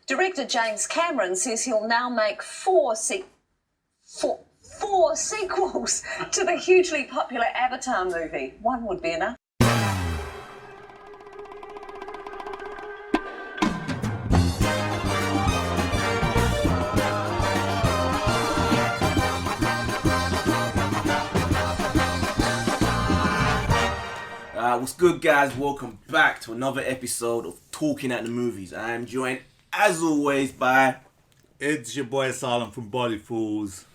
Director James Cameron says he'll now make four sequels to the hugely popular Avatar movie. One would be enough. What's good, guys? Welcome back to another episode of Talking at the Movies. I am joined, as always, by... It's your boy Salem from Body Fools.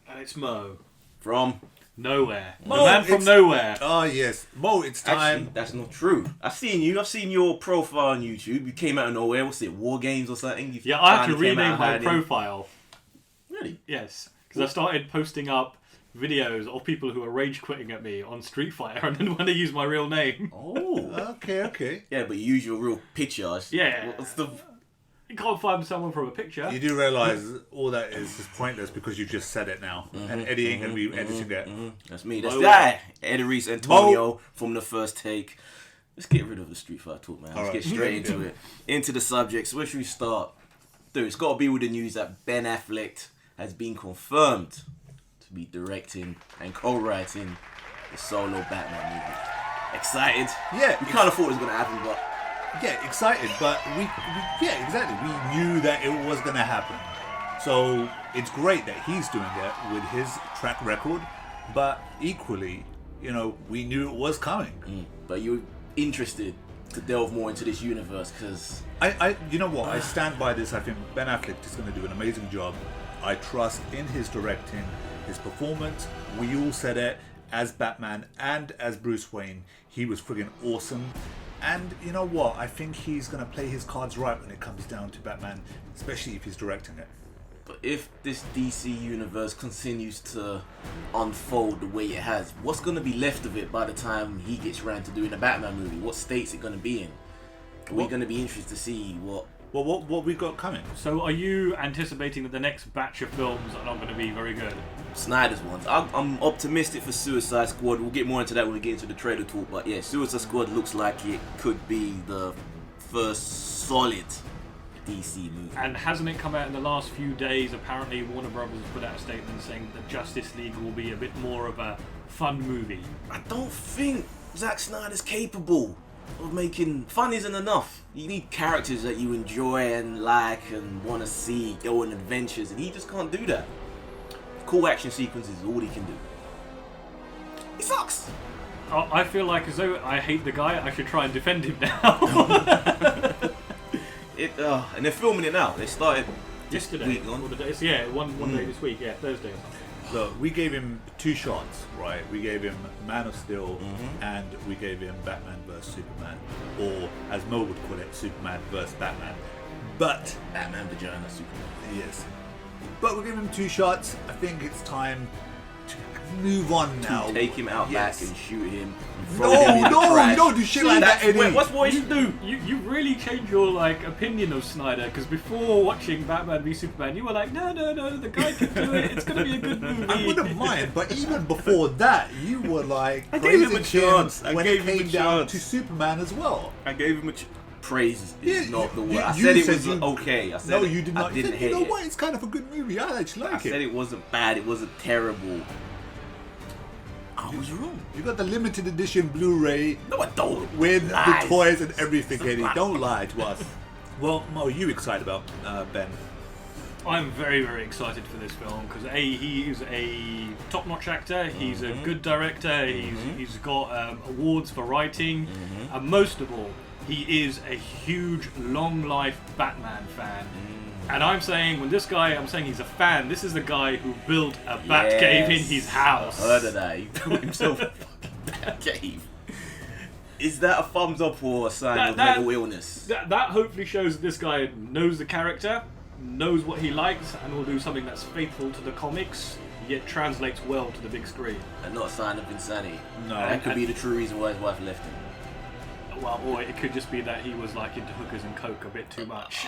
And it's Mo. From... Nowhere. Mo, the man from nowhere. Oh, yes. Mo, it's time. Actually, that's not true. I've seen your profile on YouTube. You came out of nowhere. What's it, War Games or something? Yeah, I had to rename my profile. Really? Yes. Because I started posting up videos of people who are rage quitting at me on Street Fighter, and then when they use my real name. Oh. Okay. Yeah, but you use your real picture. Yeah. What's the... You can't find someone from a picture. You do realise all that is pointless because you just said it now. And Eddie ain't going to be editing it. That's me. That's that. Eddie Reese Antonio from the first take. Let's get rid of the Street Fighter talk, man. Let's get straight into it. Into the subject. So where should we start? Dude, it's got to be with the news that Ben Affleck has been confirmed to be directing and co-writing the solo Batman movie. Excited? Yeah. We kind of thought it was going to happen, but... Yeah, excited, but yeah, exactly. We knew that it was going to happen. So it's great that he's doing it with his track record, but equally, we knew it was coming. But you're interested to delve more into this universe because... You know what? I stand by this. I think Ben Affleck is going to do an amazing job. I trust in his directing, his performance. We all said it as Batman and as Bruce Wayne. He was friggin' awesome. And you know what? I think he's going to play his cards right when it comes down to Batman, especially if he's directing it. But if this DC universe continues to unfold the way it has, what's going to be left of it by the time he gets around to doing a Batman movie? What state's it going to be in? Are we going to be interested to see what... Well, what we got coming? So are you anticipating that the next batch of films are not going to be very good? Snyder's ones. I'm optimistic for Suicide Squad. We'll get more into that when we get into the trailer talk. But yeah, Suicide Squad looks like it could be the first solid DC movie. And hasn't it come out in the last few days? Apparently Warner Brothers put out a statement saying that Justice League will be a bit more of a fun movie. I don't think Zack Snyder's capable of making... Fun isn't enough. You need characters that you enjoy and like and want to see go on adventures, and he just can't do that. Cool action sequences is all he can do. He sucks. I feel like as though I hate the guy, I should try and defend him now. And they're filming it now. They started yesterday. Week on. One day this week. Yeah, Thursday. Look, we gave him two shots, right? We gave him Man of Steel and we gave him Batman vs Superman, or as Mo would call it, Superman vs Batman. But Batman vagina Superman. Yes. But we're giving him two shots. I think it's time to move on now. Take him out back and shoot him. No, you don't do shit like that, Eddie. What's what you do? You really changed your opinion of Snyder, because before watching Batman v Superman, you were like, no, the guy can do it. It's gonna be a good movie. I wouldn't mind, but even before that, you were like, I gave him a chance. When it came down to Superman as well. I gave him a praise is not the word. I you said it said was okay. I said no, you did not. I didn't hate it. You know what? It's kind of a good movie. I actually like it. I said it wasn't bad. It wasn't terrible. I was wrong. You got the limited edition Blu-ray. No, I don't. With the toys and everything, Eddie. Don't lie to us. Well, Mo, are you excited about Ben? I'm very, very excited for this film because he is a top-notch actor. He's a good director. He's got awards for writing, and most of all, he is a huge, long-life Batman fan. And I'm saying he's a fan. This is the guy who built a Batcave in his house. I heard of that. He built himself a fucking Batcave. Is that a thumbs up or a sign of mental illness? That hopefully shows that this guy knows the character, knows what he likes, and will do something that's faithful to the comics, yet translates well to the big screen. And not a sign of insanity. No. That could be the true reason why his wife left him. Well, or it could just be that he was into hookers and coke a bit too much.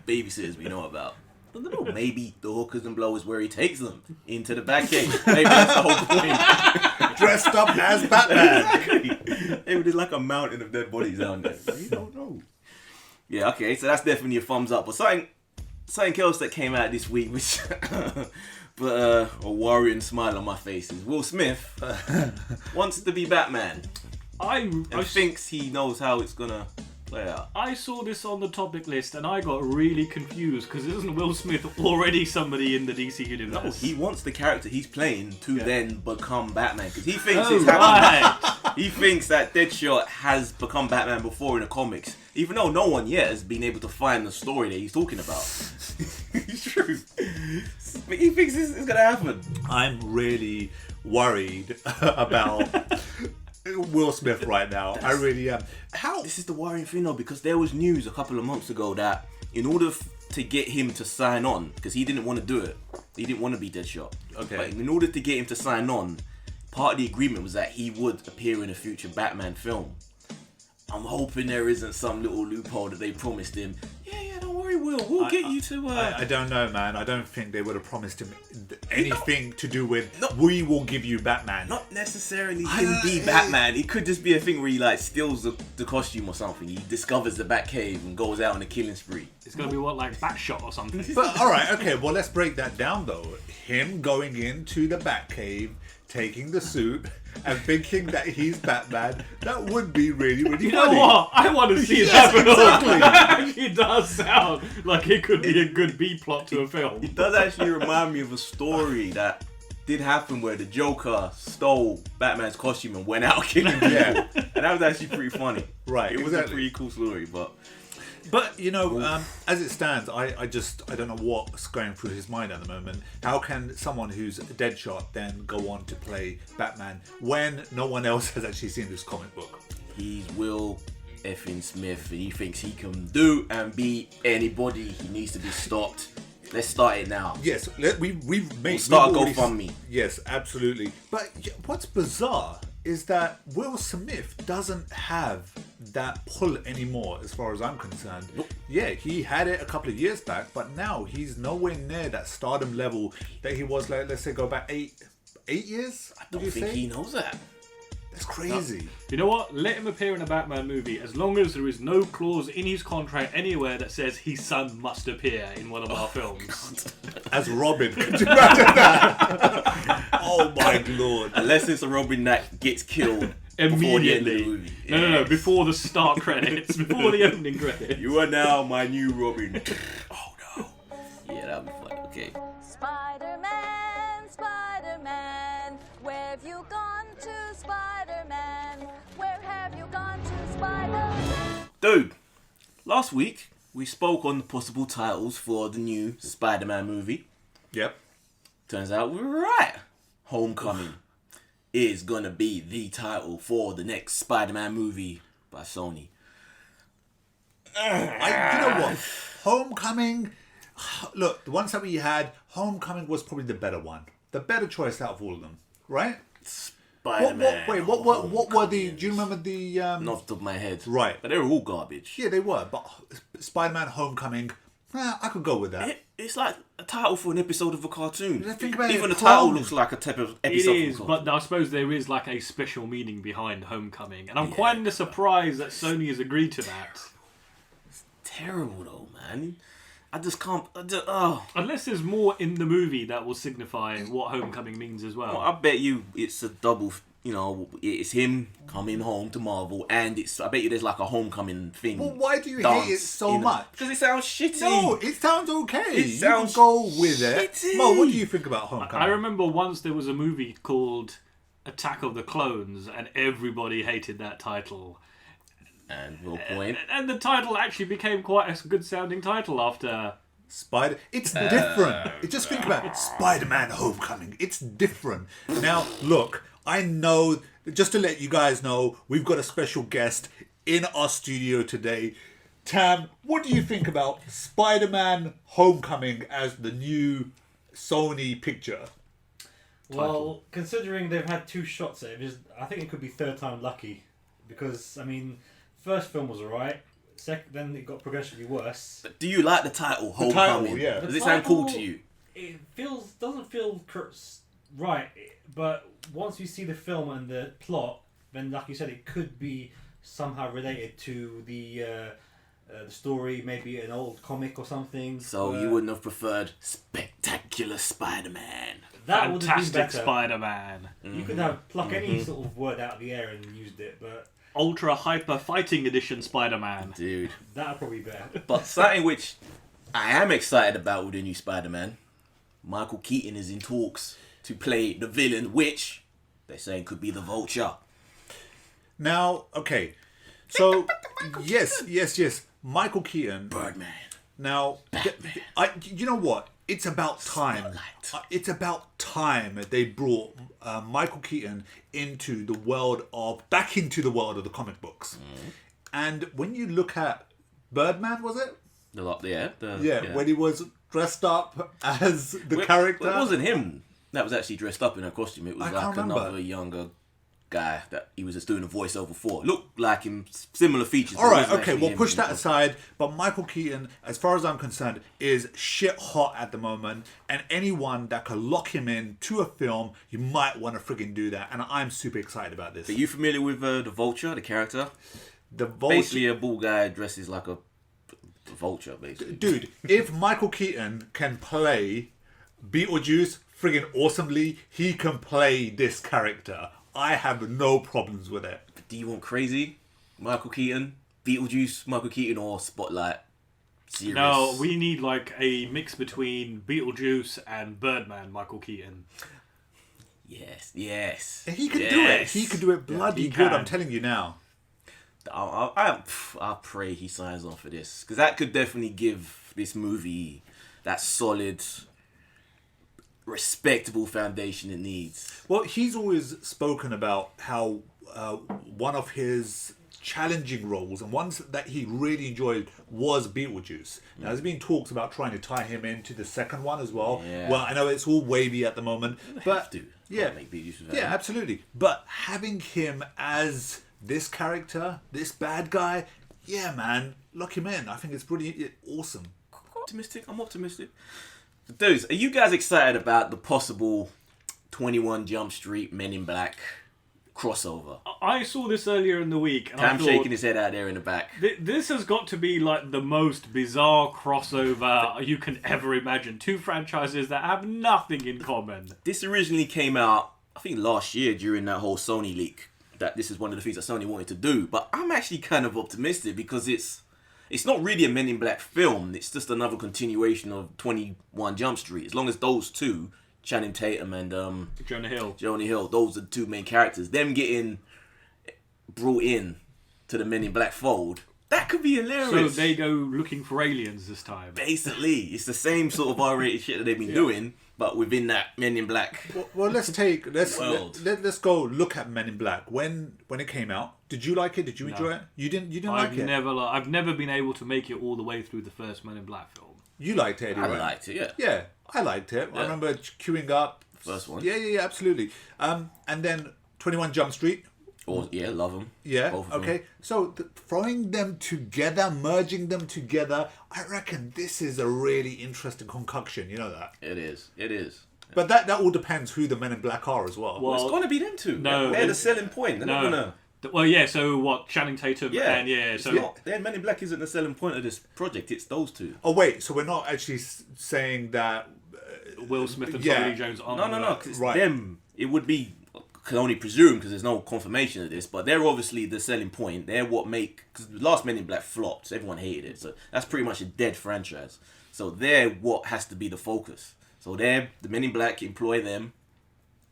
Babysitters we know about. I don't know, maybe the hookers and blow is where he takes them, into the Batcave. Maybe that's the whole point. Dressed up as Batman. Exactly. Maybe there's like a mountain of dead bodies down there. You don't know. Yeah, okay, so that's definitely a thumbs up. But something else that came out this week, which but a worrying smile on my face, is Will Smith wants to be Batman and thinks he knows how it's gonna play out. I saw this on the topic list and I got really confused because isn't Will Smith already somebody in the DC universe? No, he wants the character he's playing to then become Batman because he thinks it's right. happening. He thinks that Deadshot has become Batman before in the comics, even though no one yet has been able to find the story that he's talking about. It's true. But he thinks it's gonna happen. I'm really worried about Will Smith right now. I really am. How? This is the worrying thing though, because there was news a couple of months ago that in order to get him to sign on, because he didn't want to do it, he didn't want to be Deadshot. Okay. But in order to get him to sign on, part of the agreement was that he would appear in a future Batman film. I'm hoping there isn't some little loophole that they promised him. Yeah, don't worry, Will. We'll get you to. I don't know, man. I don't think they would have promised him anything to do with. We will give you Batman. Not necessarily him be Batman. It could just be a thing where he like steals the costume or something. He discovers the Batcave and goes out on a killing spree. It's gonna be what, like Batshot or something? But all right, okay. Well, let's break that down though. Him going into the Batcave, taking the suit, and thinking that he's Batman, that would be really, really You funny. know what? I want to see that film. exactly. That actually does sound like it could be a good B plot to a film. It does actually remind me of a story that did happen where the Joker stole Batman's costume and went out killing people. Yeah. And that was actually pretty funny. Right, It was exactly. a pretty cool story, but But you know, as it stands, I don't know what's going through his mind at the moment. How can someone who's Deadshot then go on to play Batman when no one else has actually seen this comic book? he's Will effing Smith and he thinks he can do and be anybody. He needs to be stopped. Let's start it now. Yes, we've made We'll start we've already- GoFundMe. Yes, absolutely. But what's bizarre is that Will Smith doesn't have that pull anymore, as far as I'm concerned. Nope. Yeah, he had it a couple of years back, but now he's nowhere near that stardom level that he was. Like, let's say, go back eight years. I don't think he knows that. That's crazy. You know what? Let him appear in a Batman movie as long as there is no clause in his contract anywhere that says his son must appear in one of our films. As Robin, could you imagine that? Oh my lord! Unless it's a Robin that gets killed before the end of the Immediately. movie. No, Yes. before the start credits, before the opening credits. You are now my new Robin. Oh no. Yeah, that'd be fun. Okay. Spider-Man, Spider-Man, where have you gone to, Spider-Man? Where have you gone to, Spider-Man? Dude, last week we spoke on the possible titles for the new Spider-Man movie. Yep. Turns out we were right. Homecoming is gonna be the title for the next Spider-Man movie by Sony. You know what? Homecoming. Look, the ones that we had, Homecoming was probably the better one, the better choice out of all of them, right? Spider-Man. What were the? Do you remember the? Not off the top of my head. Right. But they were all garbage. Yeah, they were. But Spider-Man: Homecoming, I could go with that. It's like a title for an episode of a cartoon. Think about Even it, the title clone. looks like a type of It episode is, of a cartoon. but I suppose there is like a special meaning behind Homecoming, and I'm quite surprised that Sony has agreed to that. Terrible though, man. I just can't. Unless there's more in the movie that will signify what Homecoming means as well. Well, I bet you it's a double. You know, it's him coming home to Marvel, and I bet you there's like a homecoming thing. Well, why do you dance hate it so in much? Because it sounds shitty. No, it sounds okay. It sounds you can go with it. shitty. Mo, what do you think about Homecoming? I remember once there was a movie called Attack of the Clones, and everybody hated that title. And we'll point. And the title actually became quite a good sounding title after. It's different. Just think about it. Spider-Man Homecoming. It's different. Now, look, I know, just to let you guys know, we've got a special guest in our studio today. Tam, what do you think about Spider-Man Homecoming as the new Sony picture? Well, considering they've had two shots at it, I think it could be third time lucky. Because, I mean, first film was alright. Then it got progressively worse. Do you like the title title, Homecoming? yeah. Does The it sound cool to title- you? It doesn't feel right, but once you see the film and the plot, then like you said, it could be somehow related to the the story, maybe an old comic or something. So you wouldn't have preferred Spectacular Spider-Man? That would have been Fantastic better. Spider-Man. You could have pluck any sort of word out of the air and used it, but Ultra Hyper Fighting Edition Spider-Man. Dude. that would probably be better. But something which I am excited about with the new Spider-Man, Michael Keaton is in talks to play the villain, which they're saying could be the Vulture. Now, okay. So, yes. Michael Keaton. Birdman. Now, you know what? It's about time. It's about time they brought Michael Keaton back into the world of the comic books. And when you look at Birdman, was it? When he was dressed up as the character. It wasn't him that was actually dressed up in a costume. It was I like can't remember. another younger guy that he was just doing a voiceover for. Looked like him, similar features. All right, It wasn't okay, actually we'll him push in that the aside. But Michael Keaton, as far as I'm concerned, is shit hot at the moment. And anyone that could lock him in to a film, you might want to friggin' do that. And I'm super excited about this. Are you familiar with the Vulture, the character? The Vulture. Basically, a bull guy dresses like a vulture, basically. Dude, if Michael Keaton can play Beetlejuice friggin' awesomely, he can play this character. I have no problems with it. Do you want crazy Michael Keaton, Beetlejuice Michael Keaton, or Spotlight? Serious? No, we need like a mix between Beetlejuice and Birdman Michael Keaton. Yes. He can do it. He can do it bloody he good, can. I'm telling you now. I pray he signs on for this, because that could definitely give this movie that solid, respectable foundation it needs. Well, he's always spoken about how one of his challenging roles and ones that he really enjoyed was Beetlejuice. Now, there's been talks about trying to tie him into the second one as well. Yeah. Well, I know it's all wavy at the moment, but yeah, Make Beetlejuice with yeah, that. absolutely. But having him as this character, this bad guy, yeah, man, lock him in. I think it's pretty awesome. I'm optimistic. Dudes, are you guys excited about the possible 21 Jump Street Men in Black crossover? I saw this earlier in the week, and I I'm thought, shaking his head out there in the back. This has got to be like the most bizarre crossover you can ever imagine. Two franchises that have nothing in common. This originally came out, I think, last year during that whole Sony leak, that this is one of the things that Sony wanted to do. But I'm actually kind of optimistic because it's not really a Men in Black film. It's just another continuation of 21 Jump Street. As long as those two, Channing Tatum and Jonah Hill, those are the two main characters. Them getting brought in to the Men in Black fold, that could be hilarious. So they go looking for aliens this time. Basically, it's the same sort of R-rated shit that they've been doing, but within that Men in Black. Well, let's go look at Men in Black. When it came out, did you like it? Did you enjoy it? You didn't like it? I've never been able to make it all the way through the first Men in Black film. You liked it, I right? liked it, yeah. Yeah, I liked it. Yeah. I remember queuing up. First one. Yeah, absolutely. And then 21 Jump Street. Love them. Yeah, Both of okay. them. So throwing them together, merging them together, I reckon this is a really interesting concoction. You know that? It is. But that all depends who the Men in Black are as well. Well, it's going to be them two. No, they're the selling point. They're not going to... Well, yeah, so what, Channing Tatum and Their Men in Black isn't the selling point of this project, it's those two. Oh, wait, so we're not actually saying that... Will Smith and yeah. Tommy Lee Jones aren't. No, because it's Right. them. It would be... Can only presume because there's no confirmation of this, but they're obviously the selling point. They're what make... Because the last Men in Black flopped, so everyone hated it. So that's pretty much a dead franchise. So they're what has to be the focus. So they're... The Men in Black employ them,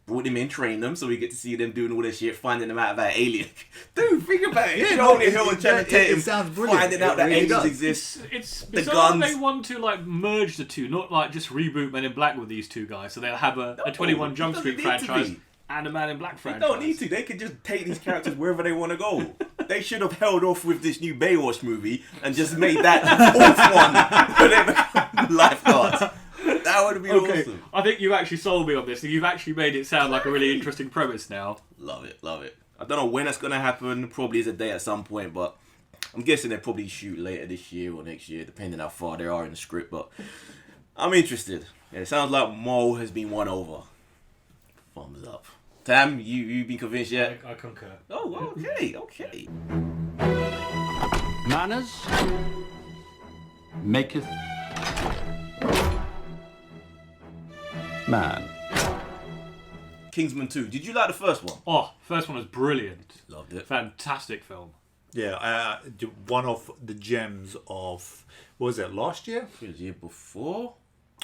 brought them in, trained them, so we get to see them doing all this shit, finding them out about alien. Dude, think about it. Yeah, Jonah Hill and Channing it Tatum sounds brilliant. finding out It that really aliens does. exist. It's The bizarre guns. they want to like merge the two, not like just reboot Men in Black with these two guys. So they'll have a 21 Jump it Street doesn't need to franchise be. and a Man in Black They franchise. don't need to. They could just take these characters wherever they want to go. They should have held off with this new Baywatch movie and just made that the fourth one where they become lifeguards. That would be awesome. I think you actually sold me on this. You've actually made it sound like a really interesting premise now. Love it. I don't know when that's going to happen. Probably is a day at some point, but I'm guessing they'll probably shoot later this year or next year, depending how far they are in the script. But I'm interested. Yeah, it sounds like Mo has been won over. Thumbs up. Tam, you been convinced yet? I concur. Oh, okay. Manners maketh man. Kingsman 2. Did you like the first one? Oh, first one was brilliant. Loved it. Fantastic film. Yeah, one of the gems of, what was it, last year? It was the year before.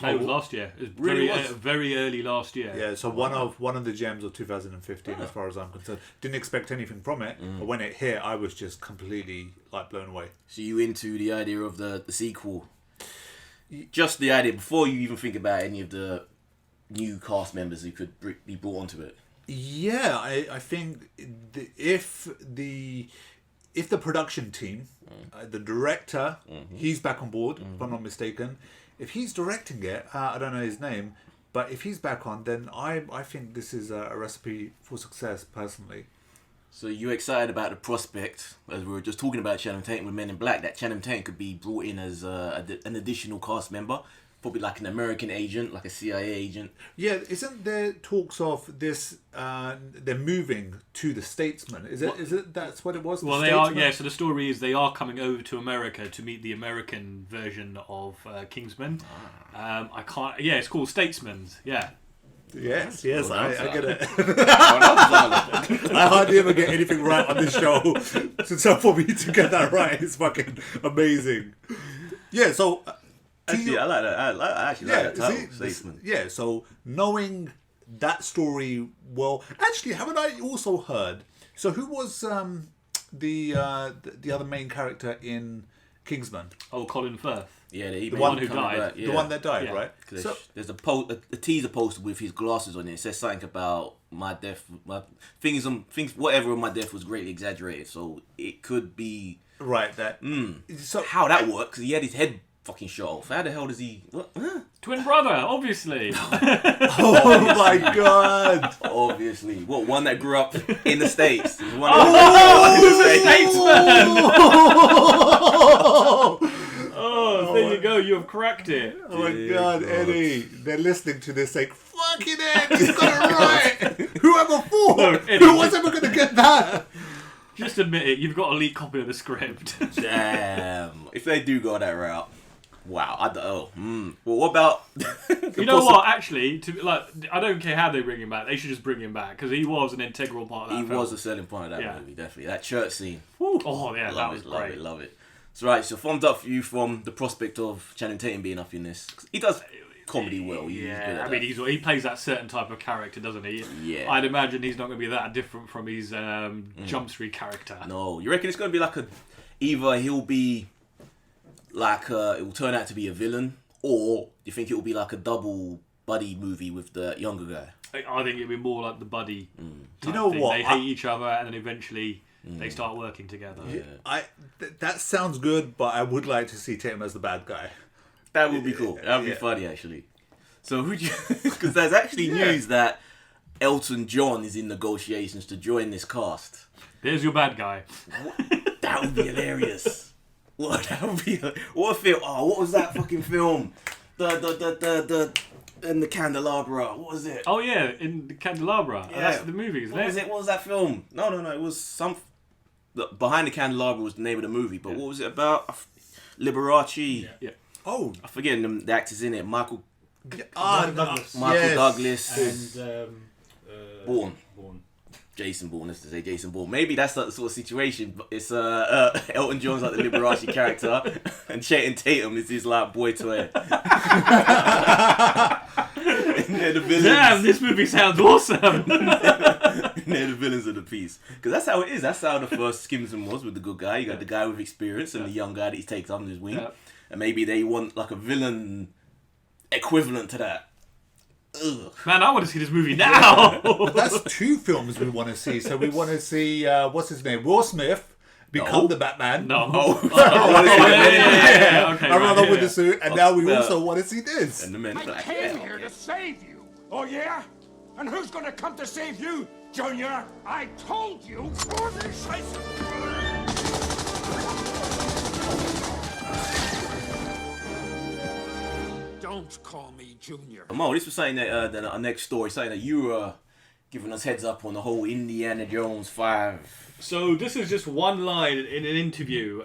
No, it was last year. It was Really very, was? very early last year. Yeah, so one of the gems of 2015, as far as I'm concerned. Didn't expect anything from it, but when it hit, I was just completely like blown away. So you into the idea of the sequel? Just the idea before you even think about any of the new cast members who could be brought onto it. Yeah, I think if the production team, the director, he's back on board, if I'm not mistaken. If he's directing it, I don't know his name, but if he's back on, then I think this is a recipe for success, personally. So you're excited about the prospect, as we were just talking about Channing Tatum with Men in Black, that Channing Tatum could be brought in as an additional cast member, probably like an American agent, like a CIA agent. Yeah, isn't there talks of this? They're moving to the Statesman. Is it? That's what it was. Well, they are. Yeah. So the story is they are coming over to America to meet the American version of Kingsman. I can't. Yeah, it's called Statesman. Yeah. Yes, I get it. I I hardly ever get anything right on this show, so for me to get that right is fucking amazing. Yeah. So. Actually, I like that. I actually like that title, Statesman. Yeah, so knowing that story well... Actually, haven't I also heard... So who was the other main character in Kingsman? Oh, Colin Firth. Yeah, the one who died. The one that died, Yeah. right? So, there's a teaser poster with his glasses on it. It says something about my death, things, whatever of my death was greatly exaggerated. So it could be Right, that... So how that works? He had his head fucking shot off. How the hell does he? What? Twin brother, obviously. Oh my god! Obviously, what one that grew up in the States? There's one Oh, there you go. You have cracked it. Oh my god, Eddie! They're listening to this saying, "Fucking Ed, he's got it right." Whoever thought? No, Eddie, Who was ever going to get that? Just admit it. You've got a leaked copy of the script. Damn! If they do go that route, wow! I don't. Well, what about? You know what? Actually, I don't care how they bring him back. They should just bring him back because he was an integral part of that. He film. was a selling point of that movie, definitely. That church scene. Woo. Oh yeah, that was love great. Love it. So right, so thumbs up for you from the prospect of Channing Tatum being up in this. He does comedy well. He's good at that. He plays that certain type of character, doesn't he? Yeah. I'd imagine he's not going to be that different from his Jump Street character. No, you reckon it's going to be like either he'll be like it will turn out to be a villain, or you think it will be like a double buddy movie with the younger guy? I think it'd be more like the buddy. You know thing. what? They hate each other, and then eventually they start working together. Yeah. That sounds good, but I would like to see Tatum as the bad guy. That would be cool. That would be funny, actually. So who'd you? Because there's actually news that Elton John is in negotiations to join this cast. There's your bad guy. That would be hilarious. What? That would be. What a film? Oh, what was that fucking film? The in the candelabra. What was it? Oh yeah, in the Candelabra. Yeah. That's the movie, isn't What was it? it? What was that film? No. It was some. Behind the Candelabra was the name of the movie, but what was it about? Liberace. Yeah. Oh, I'm forgetting the actors in it. Michael Douglas. Douglas. And Bourne. Jason Bourne, let's say Jason Bourne. Maybe that's the sort of situation. But it's Elton John's like the Liberace character, and Channing Tatum is his like boy toy. They're the villains. Damn, this movie sounds awesome. They're the villains of the piece. Because that's how it is. That's how the first Kingsman was with the good guy. You got the guy with experience and the young guy that he takes under his wing. Yeah. And maybe they want like a villain equivalent to that. Ugh. Man, I want to see this movie now. that's two films we want to see. So we want to see what's his name, Will Smith become the Batman. No. Oh, Okay, I run right, up with the suit, and now we yeah. also want to see this. And the men I black. came here to save you. Oh, yeah? And who's gonna come to save you, Junior? I told you. Don't call me Junior. Mo, this was something that our next story, something that you were giving us heads up on the whole Indiana Jones 5. So this is just one line in an interview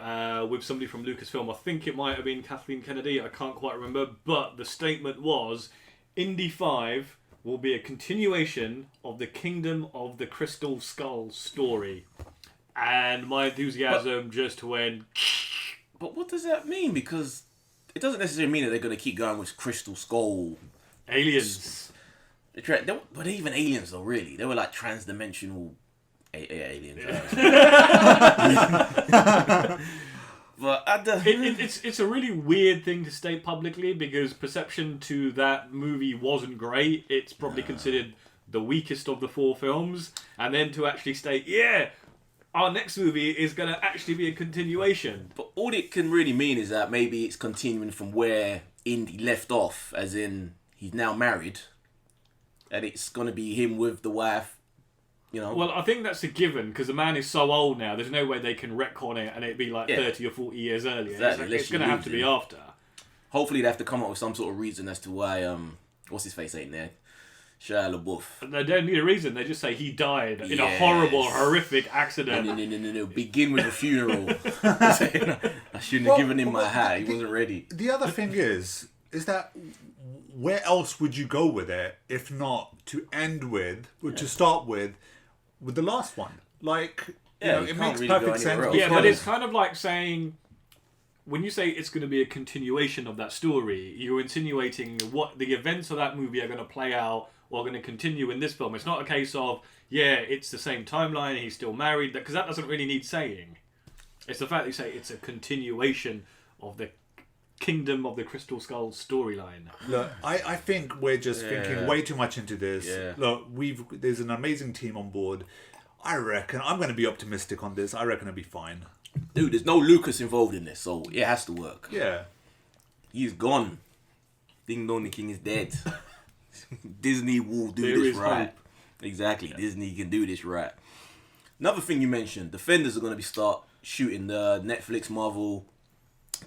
with somebody from Lucasfilm. I think it might have been Kathleen Kennedy. I can't quite remember. But the statement was, Indy 5 will be a continuation of the Kingdom of the Crystal Skull story. And my enthusiasm just went... But what does that mean? Because it doesn't necessarily mean that they're going to keep going with Crystal Skull. Aliens. But even aliens, though, really. They were like trans-dimensional aliens. But it's a really weird thing to state publicly because perception to that movie wasn't great. It's probably considered the weakest of the 4 films. And then to actually state, yeah, our next movie is going to actually be a continuation. But all it can really mean is that maybe it's continuing from where Indy left off, as in he's now married. And it's going to be him with the wife, you know. Well, I think that's a given, because the man is so old now, there's no way they can retcon it and it'd be like 30 or 40 years earlier. Exactly. It's going to have to be after. Hopefully they have to come up with some sort of reason as to why, what's his face ain't there? Shia LaBeouf. They don't need a reason, they just say he died in a horrible, horrific accident. No. Begin with a funeral. I shouldn't have given him my hat, he wasn't ready. The other thing is that where else would you go with it if not to end with, or to start with the last one? Like, you know, it makes really perfect sense. Yeah, but it's kind of like saying, when you say it's going to be a continuation of that story, you're insinuating what the events of that movie are going to play out or are going to continue in this film. It's not a case of, yeah, it's the same timeline, he's still married, because that doesn't really need saying. It's the fact that you say it's a continuation of the Kingdom of the Crystal Skull storyline. Look, I think we're just thinking way too much into this. Yeah. Look, there's an amazing team on board. I reckon I'm going to be optimistic on this. I reckon it'll be fine. Dude, there's no Lucas involved in this, so it has to work. Yeah. He's gone. Ding Dong the King is dead. Disney will do There this is right. hope. Exactly. Yeah. Disney can do this right. Another thing you mentioned, Defenders are going to start shooting the Netflix Marvel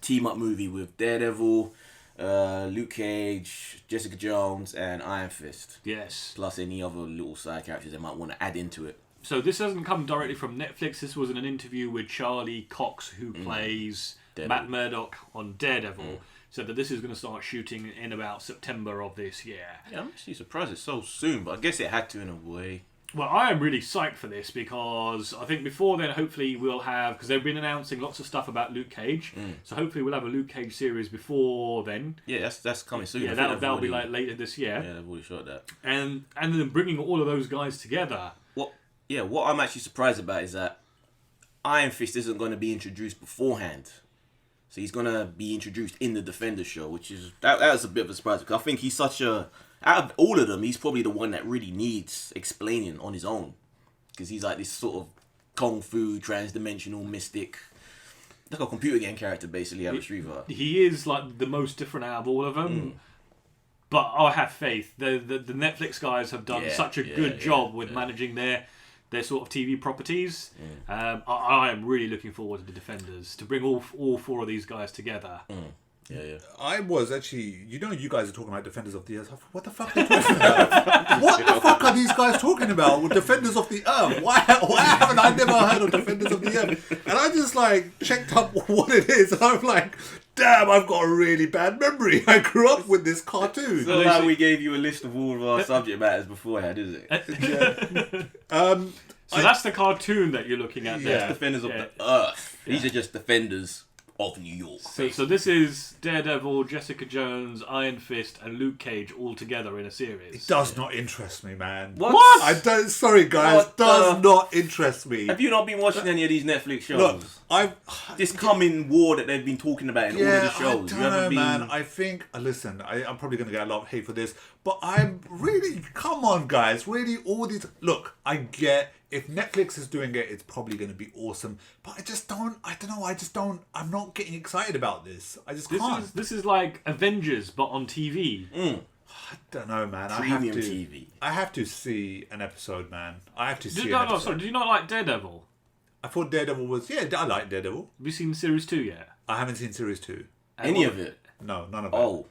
team-up movie with Daredevil, Luke Cage, Jessica Jones, and Iron Fist. Yes. Plus any other little side characters they might want to add into it. So this hasn't come directly from Netflix. This was in an interview with Charlie Cox, who plays Matt Murdock on Daredevil. Said that this is going to start shooting in about September of this year. Yeah, I'm actually surprised it's so soon, but I guess it had to in a way. Well, I am really psyched for this because I think before then, hopefully we'll have, because they've been announcing lots of stuff about Luke Cage, so hopefully we'll have a Luke Cage series before then. Yeah, that's coming soon. Yeah, that'll be like later this year. Yeah, they've already shot that. And then bringing all of those guys together. What I'm actually surprised about is that Iron Fist isn't going to be introduced beforehand. So he's going to be introduced in the Defenders show, which is, that was a bit of a surprise because I think he's such a, out of all of them, he's probably the one that really needs explaining on his own. Because he's like this sort of kung fu, trans-dimensional mystic, like a computer game character basically out of Street Fighter. He is like the most different out of all of them. But I have faith. The Netflix guys have done such a good job with managing their sort of TV properties. I am really looking forward to the Defenders, to bring all 4 of these guys together. Yeah. I was actually, you guys are talking about Defenders of the Earth. I thought, what the fuck are they talking about? What the fuck are these guys talking about with Defenders of the Earth? Why haven't I never heard of Defenders of the Earth? And I just like checked up what it is, and I'm like, damn, I've got a really bad memory. I grew up with this cartoon. It's not like we gave you a list of all of our subject matters beforehand, is it? So that's the cartoon that you're looking at there. Yeah, Defenders of the Earth. These are just Defenders of New York. So this is Daredevil, Jessica Jones, Iron Fist, and Luke Cage all together in a series. It does not interest me, man. What? I don't. Sorry, guys. Does not interest me. Have you not been watching any of these Netflix shows? Look, this coming war that they've been talking about in all of the shows. I don't know, man. I think. Listen, I'm probably going to get a lot of hate for this, but I'm really. Come on, guys. Really, all these. Look, I get. If Netflix is doing it, it's probably going to be awesome. But I just don't. I don't know. I just don't. I'm not getting excited about this. I just can't. This is like Avengers, but on TV. I don't know, man. Premium TV. I have to see an episode, man. I have to see. No, sorry. Did you not like Daredevil? I thought Daredevil was. Yeah, I like Daredevil. Have you seen Series 2 yet? I haven't seen Series 2. Any of it? No, none of it. Oh.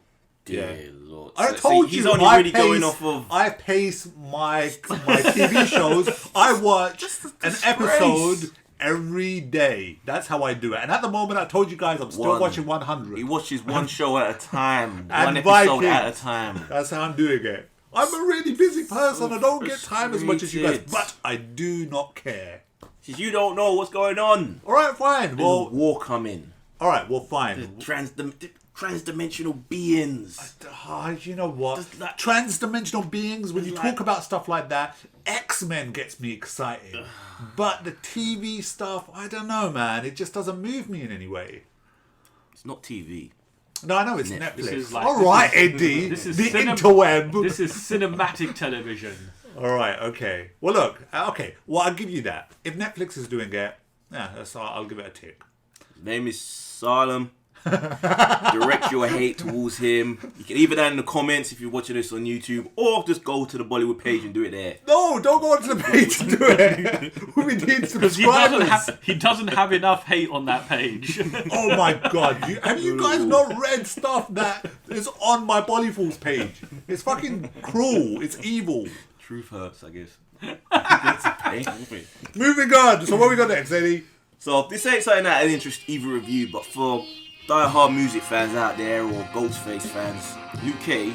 dear Lord. I told he's you, only really going off of. I pace my TV shows. I watch an episode every day. That's how I do it. And at the moment, I told you guys, I'm still watching 100. He watches one show at a time, And one episode Vikings. at a time. That's how I'm doing it. I'm a really busy person. I don't get time as much as you guys, frustrated. but I do not care. You don't know what's going on. All right, fine. There's Well, a war coming. all right, well, fine. Transdimensional beings. You know what? Does that- Transdimensional beings, when you Does talk like- about stuff like that, X-Men gets me excited. But the TV stuff, I don't know, man. It just doesn't move me in any way. It's not TV. No, I know it's Netflix. Netflix. This is like- All right, Eddie. this is the cinem- interweb. This is cinematic television. All right, okay. Well, look, okay. Well, I'll give you that. If Netflix is doing it, yeah, I'll give it a tick. His name is Salem. Direct your hate towards him. You can leave it down in the comments if you're watching this on YouTube, or just go to the Bollywood page and do it there. No, don't go onto the page to do it. We need subscribers. He doesn't have enough hate on that page. Oh my god, have you guys not read stuff that is on my Bollyfools page? It's fucking cruel. It's evil. Truth hurts, I guess. Moving on. So what we got next, Eddie? So this ain't something that interest either of you, but for die-hard music fans out there or Ghostface fans, Luke Cage,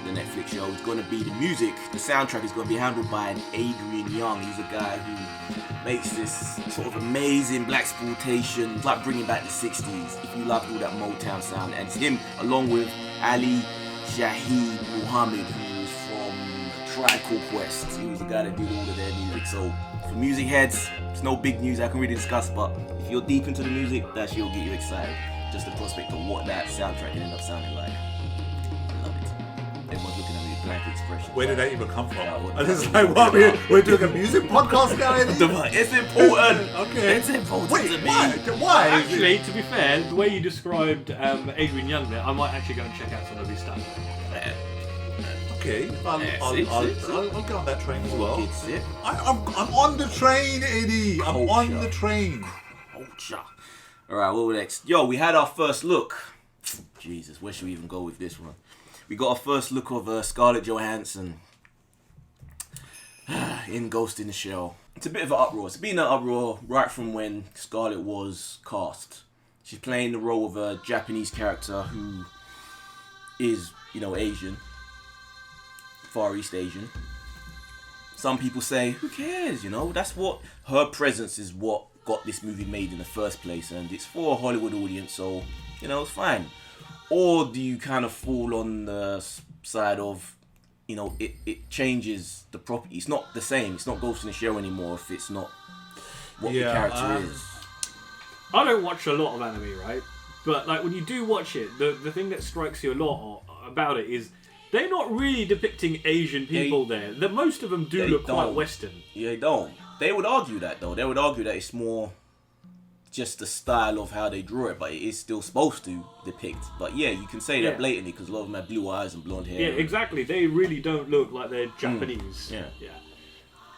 the Netflix show, is going to be the music. The soundtrack is going to be handled by an Adrian Young. He's a guy who makes this sort of amazing blaxploitation. It's like bringing back the 60s. If you loved all that Motown sound, and it's him along with Ali Shaheed Muhammad, who is from Tribe Called Quest. He was the guy that did all of their music. So for music heads, it's no big news I can really discuss, but if you're deep into the music, that shit will get you excited. Just the prospect of what that soundtrack can end up sounding like. I love it. Everyone's looking at me with blank expressions. Where did that even come from? what- And it's like, what, we're doing a music podcast now, Eddie? It's important. Okay. It's important Wait, to me. why? Actually, to be fair, the way you described Adrian Young there, I might actually go and check out some of his stuff. Okay, I'll get on that train as well. It's it. I'm on the train, Eddie. I'm on Culture. the train. Culture. Alright, what next? Yo, we had our first look. Jesus, where should we even go with this one? We got our first look of Scarlett Johansson in Ghost in the Shell. It's a bit of an uproar. It's been an uproar right from when Scarlett was cast. She's playing the role of a Japanese character who is, Asian. Far East Asian. Some people say, who cares, That's what, her presence is what got this movie made in the first place, and it's for a Hollywood audience, so, it's fine. Or do you kind of fall on the side of, it changes the property. It's not the same. It's not Ghost in the Shell anymore if it's not what the character is. I don't watch a lot of anime, right? But like when you do watch it, the thing that strikes you a lot about it is they're not really depicting Asian people there. Most of them do look quite Western. Yeah, they don't. They would argue that, though. They would argue that it's more just the style of how they draw it, but it is still supposed to depict. But yeah, you can say that blatantly because a lot of them have blue eyes and blonde hair. Yeah, exactly. They really don't look like they're Japanese. Yeah.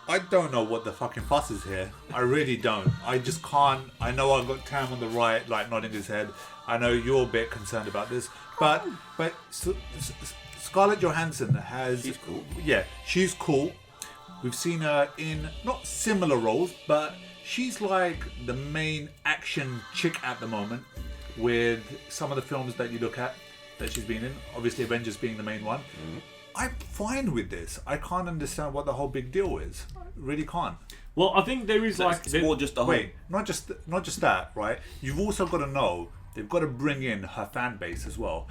I don't know what the fucking fuss is here. I really don't. I just can't. I know I've got Tam on the right, like nodding his head. I know you're a bit concerned about this, but Scarlett Johansson has. She's cool. Yeah, she's cool. We've seen her in not similar roles, but she's like the main action chick at the moment with some of the films that you look at that she's been in. Obviously, Avengers being the main one. I'm fine with this. I can't understand what the whole big deal is. I really can't. Well, I think there is It's more just the whole... Wait, not just that, right? You've also got to know they've got to bring in her fan base as well.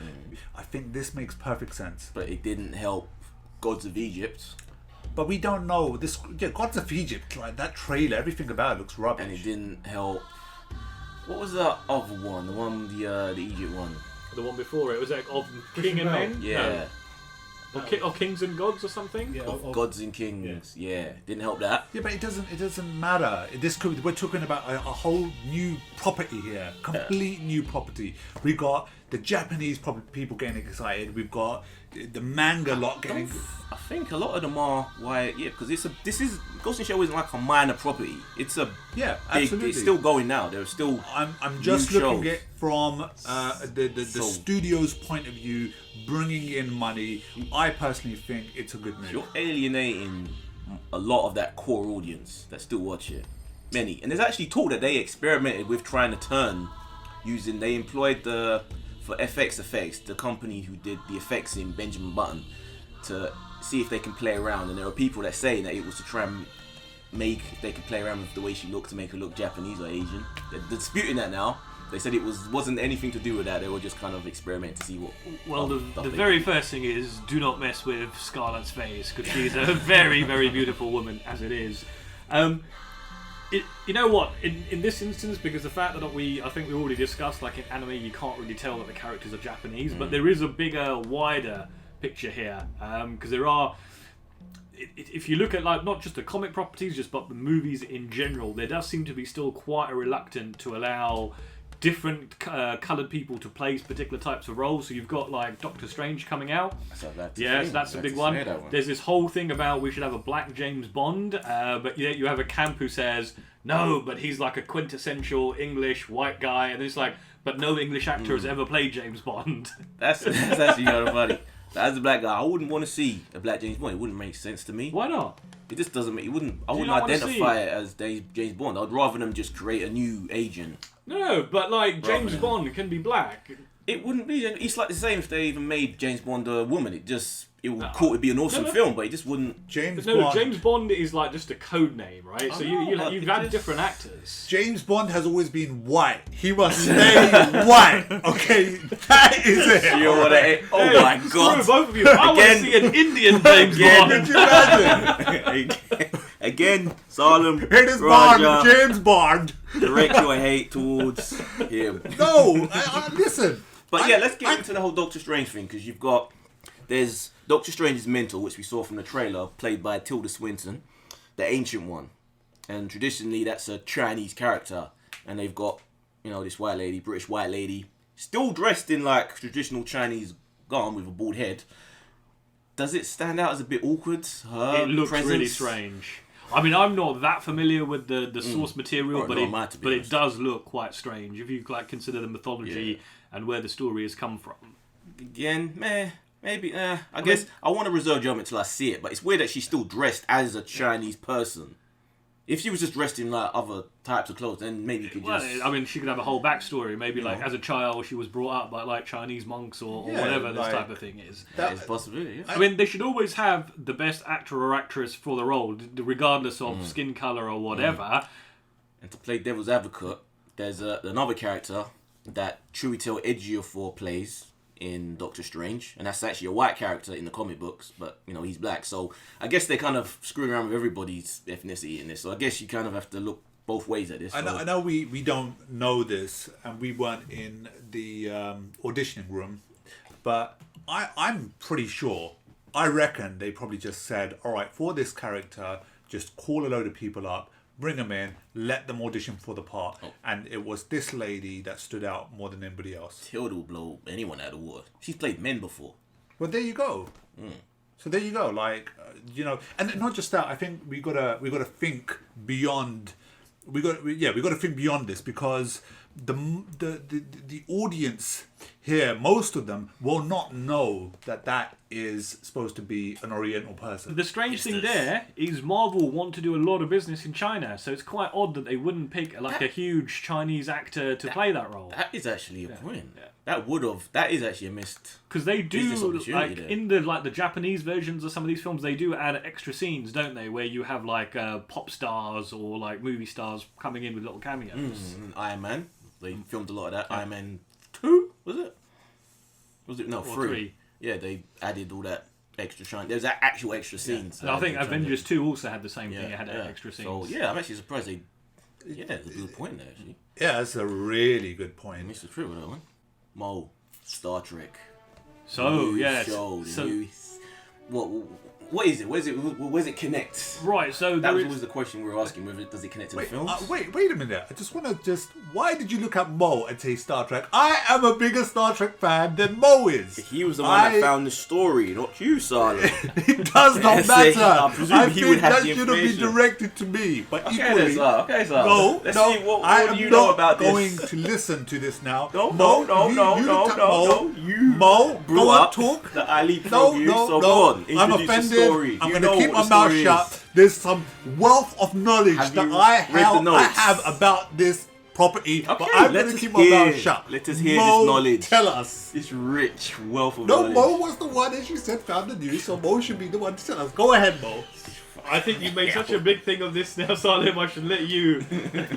I think this makes perfect sense. But it didn't help Gods of Egypt. But we don't know this. Yeah, Gods of Egypt, like that trailer, everything about it looks rubbish. And it didn't help. What was the other one? The one, the Egypt one. The one before it was like of King and Men. Yeah. No. Or Kings and Gods or something. Yeah, Of Gods and Kings. Yeah. Didn't help that. Yeah, but it doesn't matter. We're talking about a whole new property here, complete new property. We got the Japanese people getting excited. We've got the manga lot getting. I think a lot of them are because this is Ghost in the Shell isn't like a minor property. It's a big, absolutely. it's still going now. There's still. I'm just looking at it from the So- studio's point of view, bringing in money. I personally think it's a good move. You're alienating a lot of that core audience that still watch it. Many, and there's actually talk that they experimented with trying to turn they employed for FX Effects, the company who did the effects in Benjamin Button, to see if they can play around. And there are people that say that it was to try and make if they could play around with the way she looked to make her look Japanese or Asian. They're disputing that now. They said it wasn't anything to do with that. They were just kind of experimenting to see what. Well, the very first thing is do not mess with Scarlett's face, because she's a very, very beautiful woman as it is. You know what? In this instance, because the fact that I think we already discussed, like in anime, you can't really tell that the characters are Japanese, but there is a bigger, wider picture here, because there are. If you look at like not just the comic properties, but the movies in general, there does seem to be still quite a reluctance to allow different coloured people to play particular types of roles. So you've got like Doctor Strange coming out. Yes, that's a big one. There's this whole thing about we should have a black James Bond, but yeah, you have a camp who says no, but he's like a quintessential English white guy, and it's like, but no English actor has ever played James Bond. That's actually kind of funny. As a black guy, I wouldn't want to see a black James Bond. It wouldn't make sense to me. Why not? It just doesn't make. I wouldn't identify it as James Bond. I'd rather them just create a new agent. No, but like James Bond can be black. It wouldn't be. It's like the same if they even made James Bond a woman. It'd be an awesome film, but it just wouldn't. James Bond is like just a code name, right? So you've had different actors. James Bond has always been white. He must stay white. Okay, that is it. You know what oh my god! Both of you. I want to see an Indian James Bond. Could you imagine? Again, Salem. It is Raja, Bond, James Bond. Direct your hate towards him. No, listen. But yeah, let's get into the whole Doctor Strange thing, because there's Doctor Strange's mentor, which we saw from the trailer, played by Tilda Swinton, the Ancient One, and traditionally that's a Chinese character, and they've got this British white lady, still dressed in like traditional Chinese garb with a bald head. Does it stand out as a bit awkward? It looks really strange. I mean, I'm not that familiar with the source material, but it does look quite strange if you like consider the mythology and where the story has come from. Again, maybe. I guess I want to reserve judgment till I see it, but it's weird that she's still dressed as a Chinese person. If she was just dressed in like other types of clothes, then maybe you could just. I mean, she could have a whole backstory. Maybe like as a child, she was brought up by like Chinese monks or whatever this type of thing is. That is a possibility. Yeah. I mean, they should always have the best actor or actress for the role, regardless of skin color or whatever. And to play devil's advocate, there's another character that Chiwetel Ejiofor plays in Doctor Strange, and that's actually a white character in the comic books, but he's black, so I guess they're kind of screwing around with everybody's ethnicity in this, so I guess you kind of have to look both ways at this. I know we don't know this, and we weren't in the auditioning room, but I'm pretty sure, I reckon they probably just said, alright, for this character, just call a load of people up, bring them in, let them audition for the part. And it was this lady that stood out more than anybody else. Tilda will blow anyone out of the water. She's played men before. Well, there you go. So there you go. Like, and not just that. I think we gotta think beyond. We gotta think beyond this, because the audience here, most of them will not know that is supposed to be an Oriental person. The strange thing there is Marvel want to do a lot of business in China, so it's quite odd that they wouldn't pick a huge Chinese actor to play that role. That is actually a point. Yeah. That is actually a missed. Because they do like there. In the Japanese versions of some of these films, they do add extra scenes, don't they? Where you have like pop stars or like movie stars coming in with little cameos. Iron Man, they filmed a lot of that. Iron Man 2 was it? Was it no 3? Yeah, they added all that extra shine. There's actual extra scenes. And I think Avengers 2 also had the same thing. It had extra scenes. So yeah, I'm actually surprised they. Yeah, that's a good point there actually. Yeah, that's a really good point. Mr. True with that one. Mo, Star Trek. So yes. Show, what what is it? Where's it connect? Right, so That there was is... always the question we were asking. Whether does it connect to the films? Wait a minute. I just want to why did you look at Mo and say Star Trek? I am a bigger Star Trek fan than Mo is. He was the one that found the story, not you, Scarlett. It does not matter. I presume he would have that the should have been information. directed to me. But Okay, equally, then, sir. no, Let's no, see what I do am you know not about going this. to listen to this now. No, Mo, no. You looked at Mo. You Mo, brought go on, up talk. that I leapfrog No, you, no, so no. go on. I'm Introduce offended. the story. I'm You going to know keep what my the mouth story shut. is. There's some wealth of knowledge Have that you I read the notes? have about this property, but Okay, I'm let going to us keep my hear. mouth shut. Let us hear Mo, this knowledge. Tell us. This rich wealth of No, knowledge. Mo was the one, as you said, found the news, so Mo should be the one to tell us. Go ahead, Mo. I think you made such a big thing of this now, Salim. I should let you.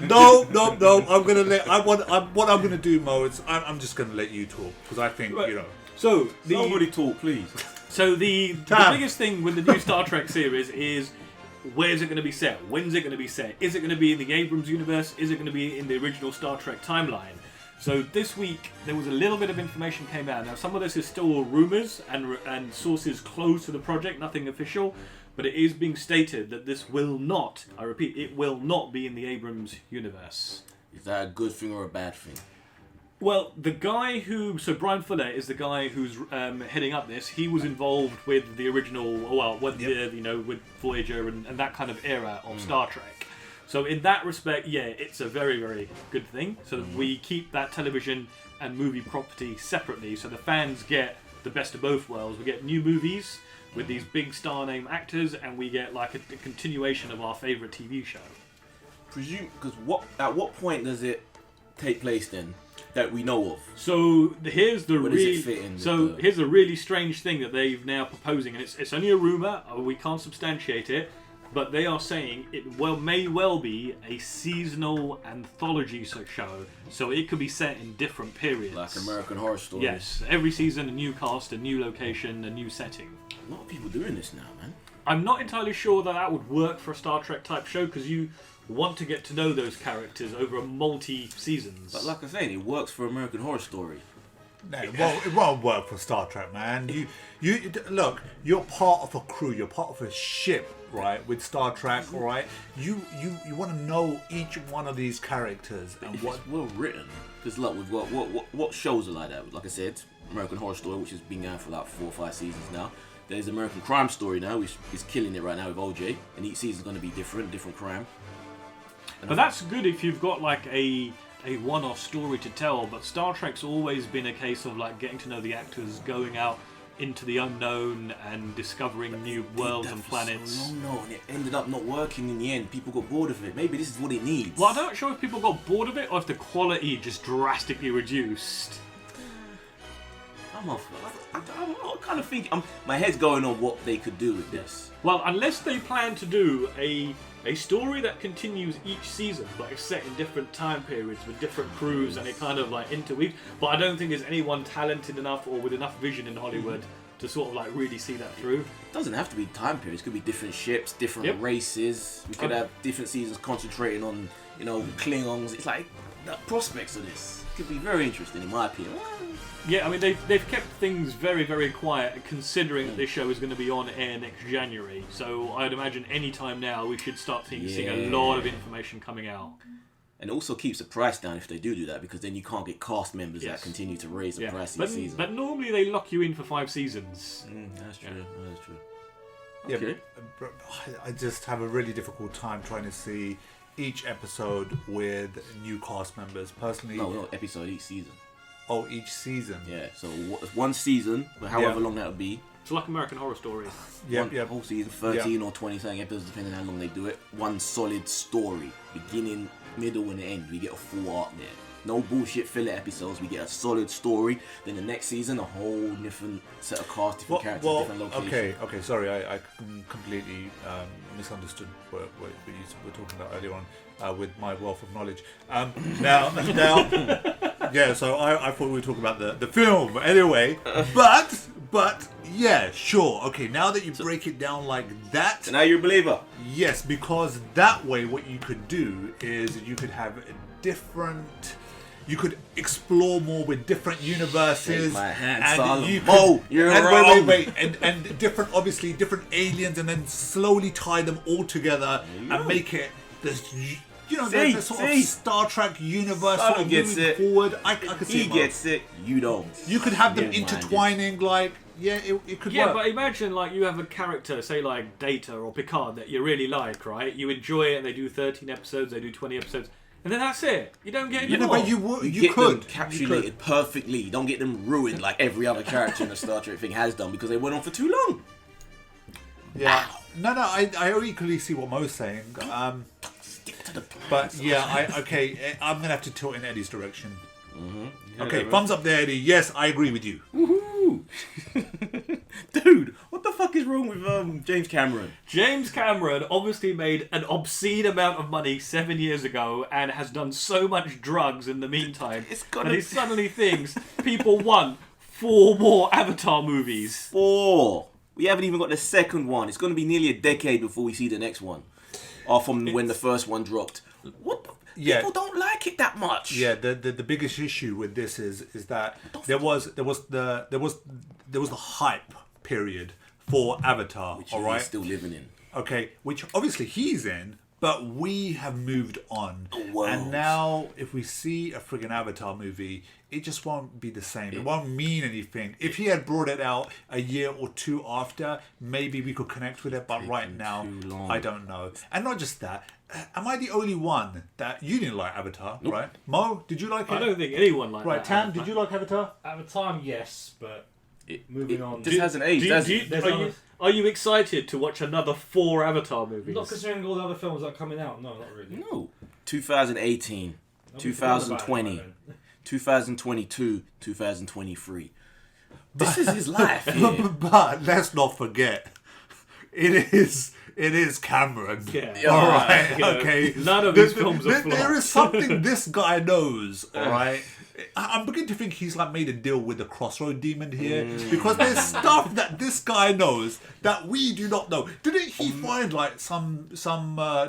No. I'm gonna let. What I'm gonna do, Mo. Is I'm just gonna let you talk because I think Right. you know. So Somebody talk, please. So the biggest thing with the new Star Trek series is where's it going to be set? When's it going to be set? Is it going to be in the Abrams universe? Is it going to be in the original Star Trek timeline? So this week there was a little bit of information came out. Now some of this is still rumors and sources close to the project, nothing official, but it is being stated that this will not, I repeat, it will not be in the Abrams universe. Is that a good thing or a bad thing? Well, the guy so Brian Fuller is the guy who's heading up this. He was involved with the original, with Voyager and that kind of era of Star Trek. So in that respect, yeah, it's a very, very good thing. So that we keep that television and movie property separately, so the fans get the best of both worlds. We get new movies with these big star name actors, and we get like a continuation of our favourite TV show. Presume, because at what point does it take place then that we know of? So here's the Where does it fit in with the- here's a really strange thing that they've now proposing, and it's only a rumor. We can't substantiate it, but they are saying it may well be a seasonal anthology show. So it could be set in different periods, Like American Horror Story. Yes, every season a new cast, a new location, a new setting. A lot of people doing this now, man. I'm not entirely sure that would work for a Star Trek type show because you want to get to know those characters over a multi-seasons. But like I say, it works for American Horror Story. No, it won't work for Star Trek, man. You look. You're part of a crew. You're part of a ship, right? With Star Trek, all right. You want to know each one of these characters and If what. it's well written, because look, we've got what shows are like that. Like I said, American Horror Story, which has been going for like 4 or 5 seasons now. There's American Crime Story now, which is killing it right now with OJ, and each season's going to be different crime. But that's good if you've got like a one-off story to tell. But Star Trek's always been a case of like getting to know the actors, going out into the unknown and discovering new worlds and planets. So long, and it ended up not working in the end. People got bored of it. Maybe this is what it needs. Well, I'm not sure if people got bored of it or if the quality just drastically reduced. I'm kind of thinking. My head's going on what they could do with this. Well, unless they plan to do a story that continues each season, but it's set in different time periods with different crews and it kind of like interweaves. But I don't think there's anyone talented enough or with enough vision in Hollywood to sort of like really see that through. It doesn't have to be time periods. It could be different ships, different races. We could have different seasons concentrating on, Klingons. It's like the prospects of this could be very interesting, in my opinion. Yeah, I mean they've kept things very, very quiet considering that this show is going to be on air next January. So I'd imagine any time now we should start seeing a lot of information coming out. And it also keeps the price down if they do that, because then you can't get cast members that continue to raise the price each season. But normally they lock you in for 5 seasons. That's true. Yeah. That's true. Yeah, Okay. but I just have a really difficult time trying to see each episode with new cast members. Personally, No, episode each season. Oh, each season. Yeah, so one season, but however long that would be. It's like American Horror Story. Yeah. Whole season, 13 or 20 something episodes, depending on how long they do it. One solid story, beginning, middle, and end. We get a full arc there. No bullshit filler episodes. We get a solid story. Then the next season, a whole different set of cast, different characters, different locations. Okay. Sorry, I completely misunderstood what you were talking about earlier on with my wealth of knowledge. Now, yeah. So I thought we were talking about the film anyway. But yeah, sure. Okay, now that you break it down like that, So now you're a believer. yes, because that way what you could do is you could have different You could explore more with different universes. Shake my hand, and Solomon. you could, Mo, you're and wrong. wait, and different, obviously different aliens, and then slowly tie them all together and make it this. You know, the sort of Star Trek universe sort of gets moving it. forward. I could see He gets it. You don't. You could have them Yeah, intertwining, like, it could Yeah, work. but imagine like you have a character, say like Data or Picard, that you really like, right? You enjoy it, and they do 13 episodes, they do 20 episodes, and then that's it. You don't get any more. But you get could them encapsulated perfectly. You don't get them ruined like every other character in the Star Trek thing has done because they went on for too long. Yeah. No, I equally see what Mo's saying. Stick to the plan. But yeah, I'm gonna have to tilt in Eddie's direction. Mm-hmm. Okay, thumbs up there, Eddie. Yes, I agree with you. Woohoo! Dude, what the fuck is wrong with James Cameron? James Cameron obviously made an obscene amount of money 7 years ago and has done so much drugs in the meantime that he suddenly thinks people want 4 more Avatar movies. 4. We haven't even got the second one. It's going to be nearly a decade before we see the next one. Or from when the first one dropped. What? People don't like it that much. Yeah, the biggest issue with this is that there was the hype period for Avatar, Which all right? he's still living in. Okay, which obviously he's in, but we have moved on. World. And now if we see a friggin' Avatar movie, it just won't be the same. It won't mean anything. If he had brought it out a year or 2 after, maybe we could connect with it, but right now, I don't know. And not just that, am I the only one that you didn't like Avatar, right? Mo, did you like it? I don't think anyone liked Right, that. Tam, did you like Avatar? At the time, yes, but moving on. Just hasn't aged, has it? Are you excited to watch another 4 Avatar movies? Not considering all the other films that are coming out. No, not really. No. 2018, 2020, 2022, 2023. This is his life. Yeah. But let's not forget, it is Cameron. Yeah. All right. You know, okay. none of these films are flops. There is something this guy knows. All right. I'm beginning to think he's like made a deal with the Crossroad Demon here because there's stuff that this guy knows that we do not know. Didn't he find like some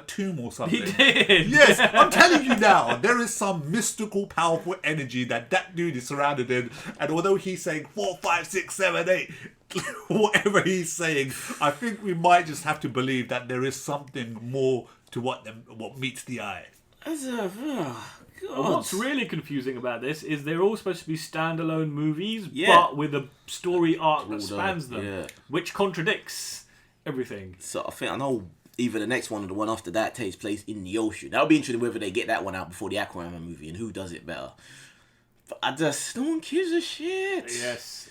tomb or something? He did. Yes, I'm telling you now, there is some mystical, powerful energy that dude is surrounded in, and although he's saying 4, 5, 6, 7, 8, whatever he's saying, I think we might just have to believe that there is something more to what meets the eye. What's really confusing about this is they're all supposed to be standalone movies, but with a story arc that spans them, which contradicts everything. So I know either the next one or the one after that takes place in the ocean. That'll be interesting whether they get that one out before the Aquaman movie and who does it better. But no one gives a shit. Yes.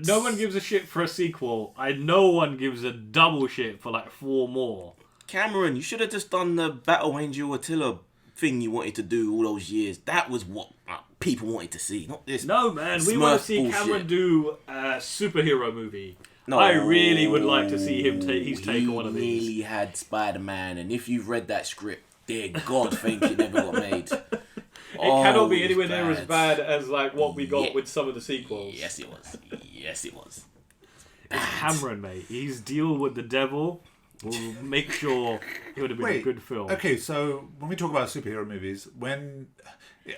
No one gives a shit for a sequel. No one gives a double shit for like 4 more. Cameron, you should have just done the Battle Angel Attila thing you wanted to do all those years. That was what people wanted to see, not this. No, man, we want to see bullshit. Cameron do a superhero movie. No, I really would like to see him take his take on one of these. He had Spider-Man, and if you've read that script, dear God, thank you, never got made. It cannot be anywhere near as bad as like what we got with some of the sequels. Yes, it was. Yes, it was. It's Cameron, mate. His deal with the devil will make sure it would have been a good film. Okay, so when we talk about superhero movies,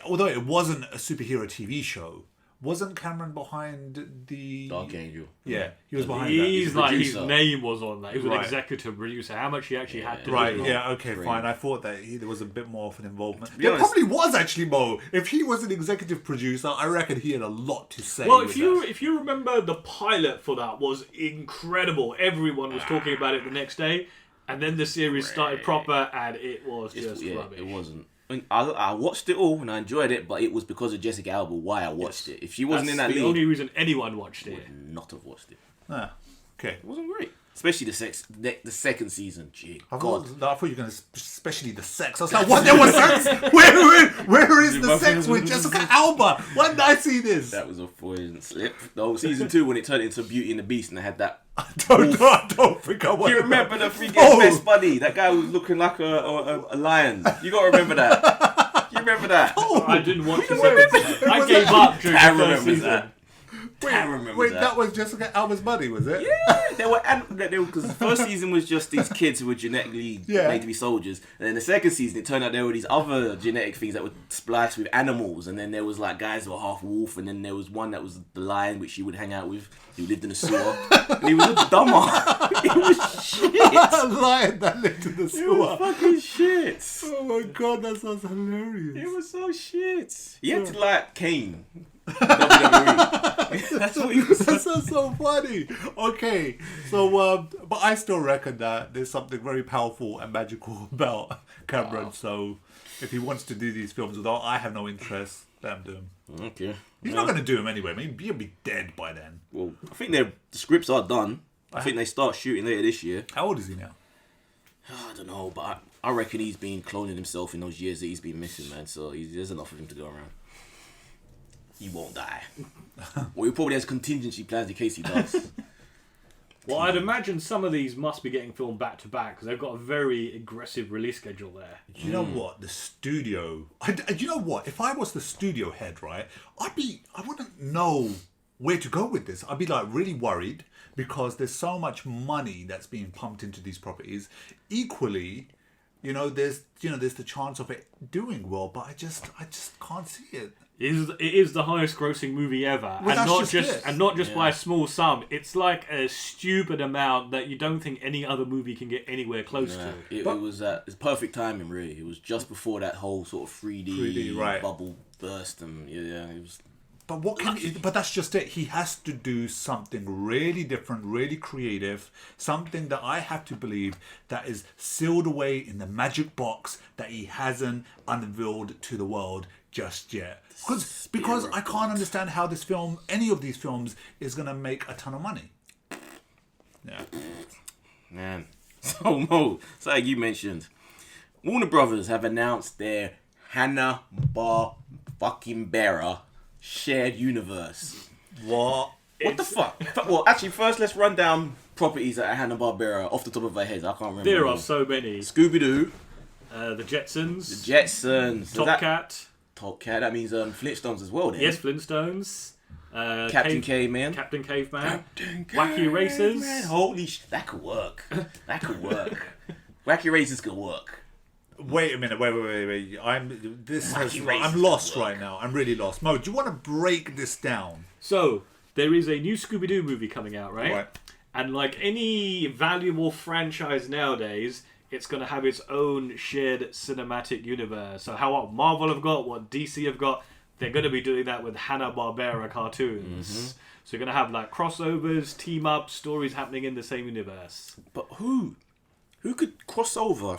although it wasn't a superhero TV show, wasn't Cameron behind the Dark Angel? Yeah, he was behind He's that. like his name was on that. He was Right. an executive producer. How much he actually had to Right, do. yeah, okay, fine. I thought that there was a bit more of an involvement. be There honest- probably was actually, Mo. If he was an executive producer, I reckon he had a lot to say. Well, with if you remember, the pilot for that was incredible. Everyone was talking about it the next day, and then the series started proper, and it was just rubbish. It wasn't. I watched it all and I enjoyed it, but it was because of Jessica Alba why I watched it. If she wasn't in that the league, only reason anyone watched I it. would not have watched it. Okay. It wasn't great. Especially the second season. Gee, I God. thought you were going to, especially the sex. I was like, what? There was sex? Where is the sex with Jessica Alba? When did I see this? That was a Freudian slip. No, season 2 when it turned into Beauty and the Beast and they had that. I don't think I want. Do you remember the freaking Oh. best buddy? That guy was looking like a lion. You gotta remember that. You remember that? Oh. I didn't watch the second season. I gave up during I the first remember season. that. Tara remembers Wait, that. that was Jessica Alba's buddy, was it? Yeah, because the first season was just these kids who were genetically made to be soldiers, and then the second season it turned out there were these other genetic things that were spliced with animals, and then there was like guys who were half wolf, and then there was one that was the lion which she would hang out with, who lived in a sewer, and he was a dumber. It was shit. A lion that lived in the It sewer. was fucking shit. Oh my god, that sounds hilarious. It was so shit. He had to like Kane. WWE. That's what he was. That sounds so funny. Okay, so but I still reckon that there's something very powerful and magical about Cameron. So if he wants to do these films, although I have no interest, let him do them. Okay. He's not going to do them anyway. I mean, he'll be dead by then. Well, I think the scripts are done. I think they start shooting later this year. How old is he now? I don't know, but I reckon he's been cloning himself in those years that he's been missing, man. So there's enough of him to go around. He won't die. Well, he probably has contingency plans in case he does. Well, I'd imagine some of these must be getting filmed back to back because they've got a very aggressive release schedule there. You know what? The studio. You know what? If I was the studio head, right, I wouldn't know where to go with this. I'd be like really worried because there's so much money that's being pumped into these properties. Equally, there's the chance of it doing well, but I just can't see it. It is the highest grossing movie ever, Well, and not just by a small sum. It's like a stupid amount that you don't think any other movie can get anywhere close to. It was it's perfect timing, really. It was just before that whole sort of 3D right. bubble burst, and it was. But but that's just it. He has to do something really different, really creative, something that I have to believe that is sealed away in the magic box that he hasn't unveiled to the world just yet. Because I can't understand how any of these films, is going to make a ton of money. Yeah. Man. So, Mo, so like you mentioned, Warner Brothers have announced their Hanna-Barbera shared universe. What? What the fuck? Well, actually, first let's run down properties that are Hanna-Barbera off the top of our heads. I can't remember. There are so many. Scooby-Doo. The Jetsons. The Jetsons. Top Cat. Top Cat, that means Flintstones as well then. Yes, Flintstones. Captain Caveman. Captain Caveman. Wacky Racers. Man, holy that could work. That could work. Wacky Racers could work. Wait a minute, wait. I'm lost right now. I'm really lost. Mo, do you want to break this down? So, there is a new Scooby-Doo movie coming out, right? Right. And like any valuable franchise nowadays, it's going to have its own shared cinematic universe. So what Marvel have got, what DC have got, they're going to be doing that with Hanna-Barbera cartoons. Mm-hmm. So you're going to have like crossovers, team-ups, stories happening in the same universe. But who could cross over?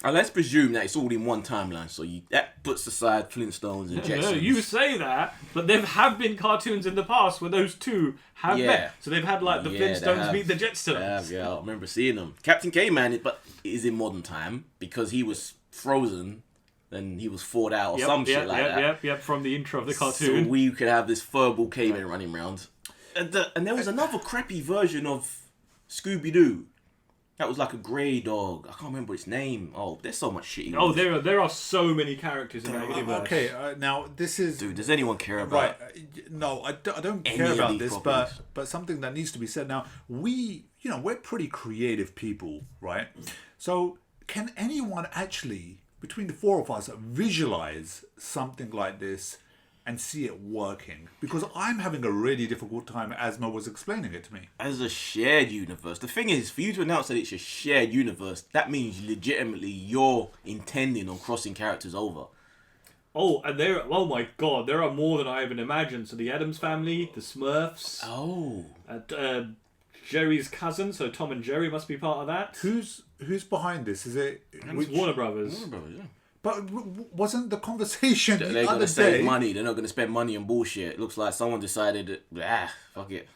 And let's presume that it's all in one timeline, so that puts aside Flintstones and Jetsons. No, you say that, but there have been cartoons in the past where those two have met. So they've had like the Flintstones meet the Jetsons. Yeah, I remember seeing them. Captain Caveman, but it is in modern time because he was frozen and he was thawed out or some shit like that. Yep, from the intro of the cartoon. So we could have this furball caveman running around. And there was another crappy version of Scooby-Doo. That was like a grey dog. I can't remember its name. Oh, there's so much shit. Oh, there are so many characters in that universe. Okay, now this is... Dude, does anyone care about... Right, no, I don't care about this, but something that needs to be said now. We're pretty creative people, right? So, can anyone actually, between the four of us, visualize something like this and see it working? Because I'm having a really difficult time as Mo was explaining it to me. As a shared universe. The thing is, for you to announce that it's a shared universe, that means legitimately you're intending on crossing characters over. Oh, and oh my god, there are more than I even imagined. So the Addams Family, the Smurfs. Oh. Jerry's cousin, so Tom and Jerry must be part of that. Who's behind this? Is it... It's Warner Brothers. Warner Brothers, yeah. But wasn't the conversation the They're going other to save day... money. They're not going to spend money on bullshit. It looks like someone decided, fuck it.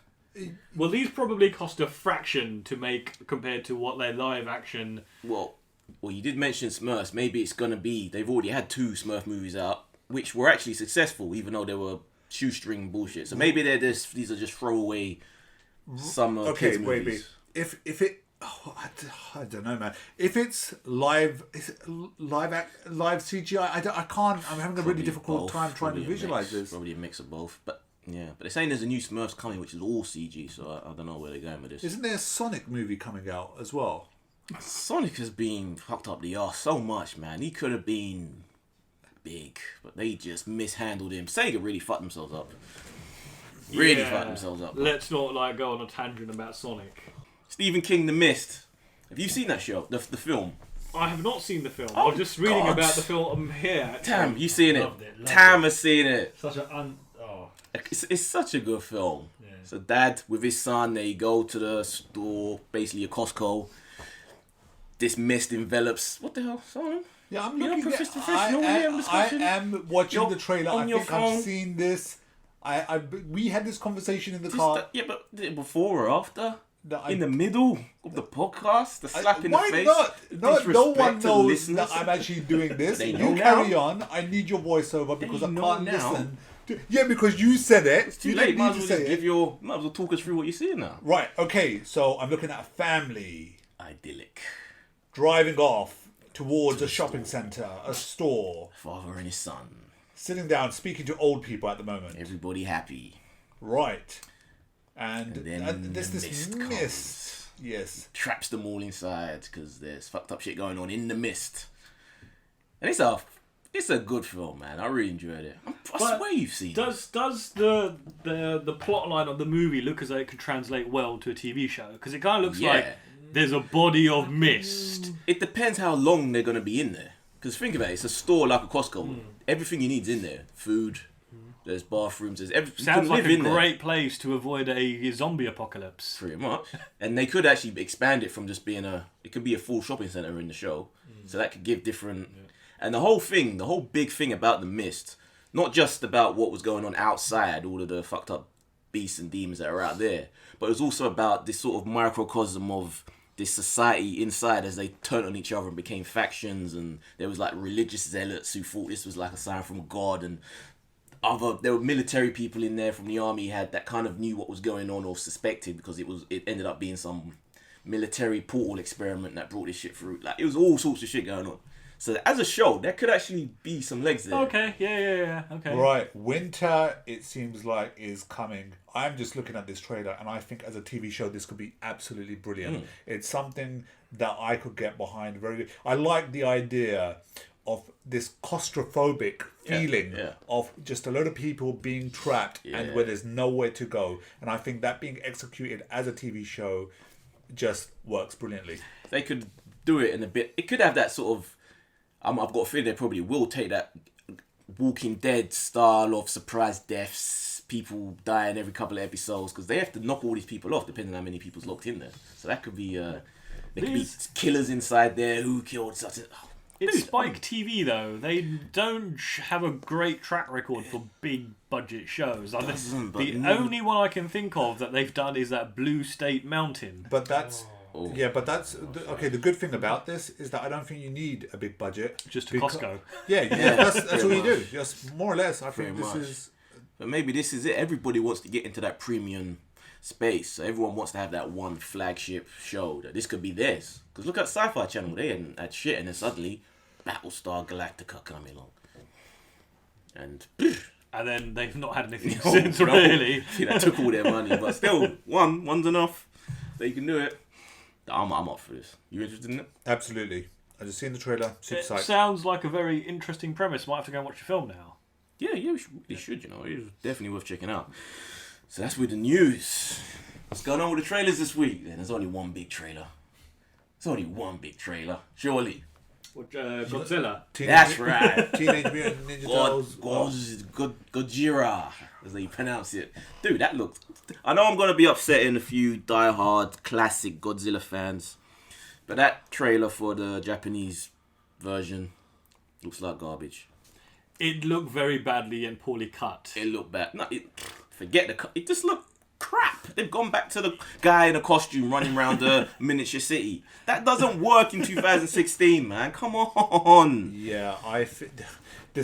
Well, these probably cost a fraction to make compared to what their live action... Well, you did mention Smurfs. Maybe it's going to be... They've already had 2 Smurf movies out, which were actually successful, even though they were shoestring bullshit. So maybe these are just throwaway summer kids movies. If it... Oh, I don't know, man. If it's live CGI, I can't. I'm having a really difficult time trying to visualize this. Probably a mix of both, but Yeah, but they're saying there's a new Smurfs coming, which is all CG, so I don't know where they're going with this. Isn't there a Sonic movie coming out as well? Sonic has been fucked up the arse so much, man. He could have been big, but they just mishandled him. Sega really fucked themselves up. Really fucked themselves up. Let's not go on a tangent about Sonic. Stephen King, The Mist. Have you seen that show? The film? I have not seen the film. Oh, I'm just reading God. about the film here. Tam, you seen it? Loved it. Tam has seen it. Such an It's such a good film. Yeah. So dad with his son, they go to the store, basically a Costco. This mist envelops. What the hell? Son? Yeah, I'm You're looking at. professional I here in discussion. am watching You're the trailer. on I your think phone. I've seen this. We had this conversation in the car. Yeah, but before or after? No, In the middle of the podcast? The slap in the Why face? not? No one Disrespect to knows listeners? that I'm actually doing this. They You know carry now. on. I need your voiceover because I know can't now. listen. Yeah, because you said it. It's too you late. didn't Might need as to well say just it. give might as well talk us through what you see now. Right. Okay. So I'm looking at a family Idyllic. driving off towards a shopping centre, a store, Father and his son. sitting down, speaking to old people at the moment. Everybody happy. Right. And then there's the this mist mist. Yes. Traps them all inside because there's fucked up shit going on in the mist. And it's a good film, man. I really enjoyed it. I swear you've seen it. Does the plot line of the movie look as though it could translate well to a TV show? Because it kind of looks like there's a body of mist. It depends how long they're going to be in there. Because think about it, it's a store like a Costco. Everything you need's in there. Food, there's bathrooms, there's everything. Sounds like a in there. great place to avoid a zombie apocalypse. Pretty much. And they could actually expand it from just being it could be a full shopping centre in the show. So that could give different... And the whole big thing about the mist, not just about what was going on outside, all of the fucked up beasts and demons that are out there, but it was also about this sort of microcosm of this society inside as they turned on each other and became factions, and there was like religious zealots who thought this was like a sign from God, and there were military people in there from the army that kind of knew what was going on or suspected because it ended up being some military portal experiment that brought this shit through. Like, it was all sorts of shit going on. So as a show, there could actually be some legs there. Okay, yeah, okay. Right. Winter, it seems like, is coming. I'm just looking at this trailer and I think as a TV show, this could be absolutely brilliant. It's something that I could get behind very good. I like the idea of this claustrophobic feeling of just a lot of people being trapped and where there's nowhere to go. And I think that being executed as a TV show just works brilliantly. They could do it in a bit. It could have that sort of... I've got a feeling they probably will take that Walking Dead style of surprise deaths, people dying every couple of episodes, because they have to knock all these people off depending on how many people's locked in there. So that could be... there could be killers inside there who killed such a... It's Spike TV though. They don't have a great track record for big budget shows. I think the only one I can think of that they've done is that Blue State Mountain. But that's... Yeah, but that's... Okay, the good thing about this is that I don't think you need a big budget. Just to Costco. Yeah, that's all you do. Just more or less, I think this is... But maybe this is it. Everybody wants to get into that premium space. So everyone wants to have that one flagship show. That this could be theirs. Because look at Sci-Fi Channel. They hadn't had shit, and then suddenly Battlestar Galactica coming along. And then they've not had anything since, really. See, that took all their money. But still, one's enough. So you can do it. I'm up for this. You interested in it? Absolutely. I just seen the trailer. Super It psyched. sounds like a very interesting premise. Might have to go and watch the film now. Yeah, you should, you know. It's definitely worth checking out. So that's with the news. What's going on with the trailers this week? Then there's only one big trailer. Surely. Godzilla. That's right. Teenage Mutant Ninja Turtles. Gojira, as they pronounce it. Dude, that looks... I know I'm going to be upsetting a few die-hard classic Godzilla fans, but that trailer for the Japanese version looks like garbage. It looked very badly and poorly cut. It looked bad. No, forget the cut. It just looked crap. They've gone back to the guy in a costume running around the miniature city. That doesn't work in 2016, man. Come on. Yeah, the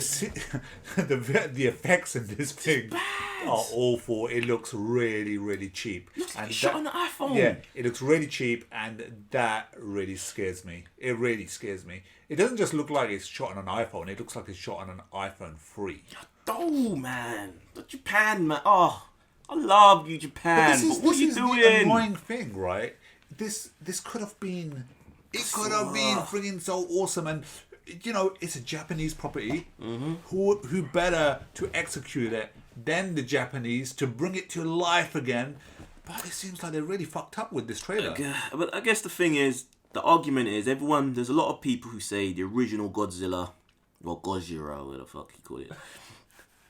effects in this thing are awful. It looks really, really cheap. Looks like it's shot on an iPhone. Yeah, it looks really cheap, and that really scares me. It really scares me. It doesn't just look like it's shot on an iPhone. It looks like it's shot on an iPhone 3. Oh man, Japan, man. Oh, I love you, Japan. But what are you doing? The annoying thing, right? This could have been. It could have been friggin' so awesome, and you know, it's a Japanese property. Who better to execute it than the Japanese to bring it to life again? But it seems like they're really fucked up with this trailer. But I guess the thing is, the argument is, there's a lot of people who say the original Godzilla, or Gojira, whatever the fuck you call it,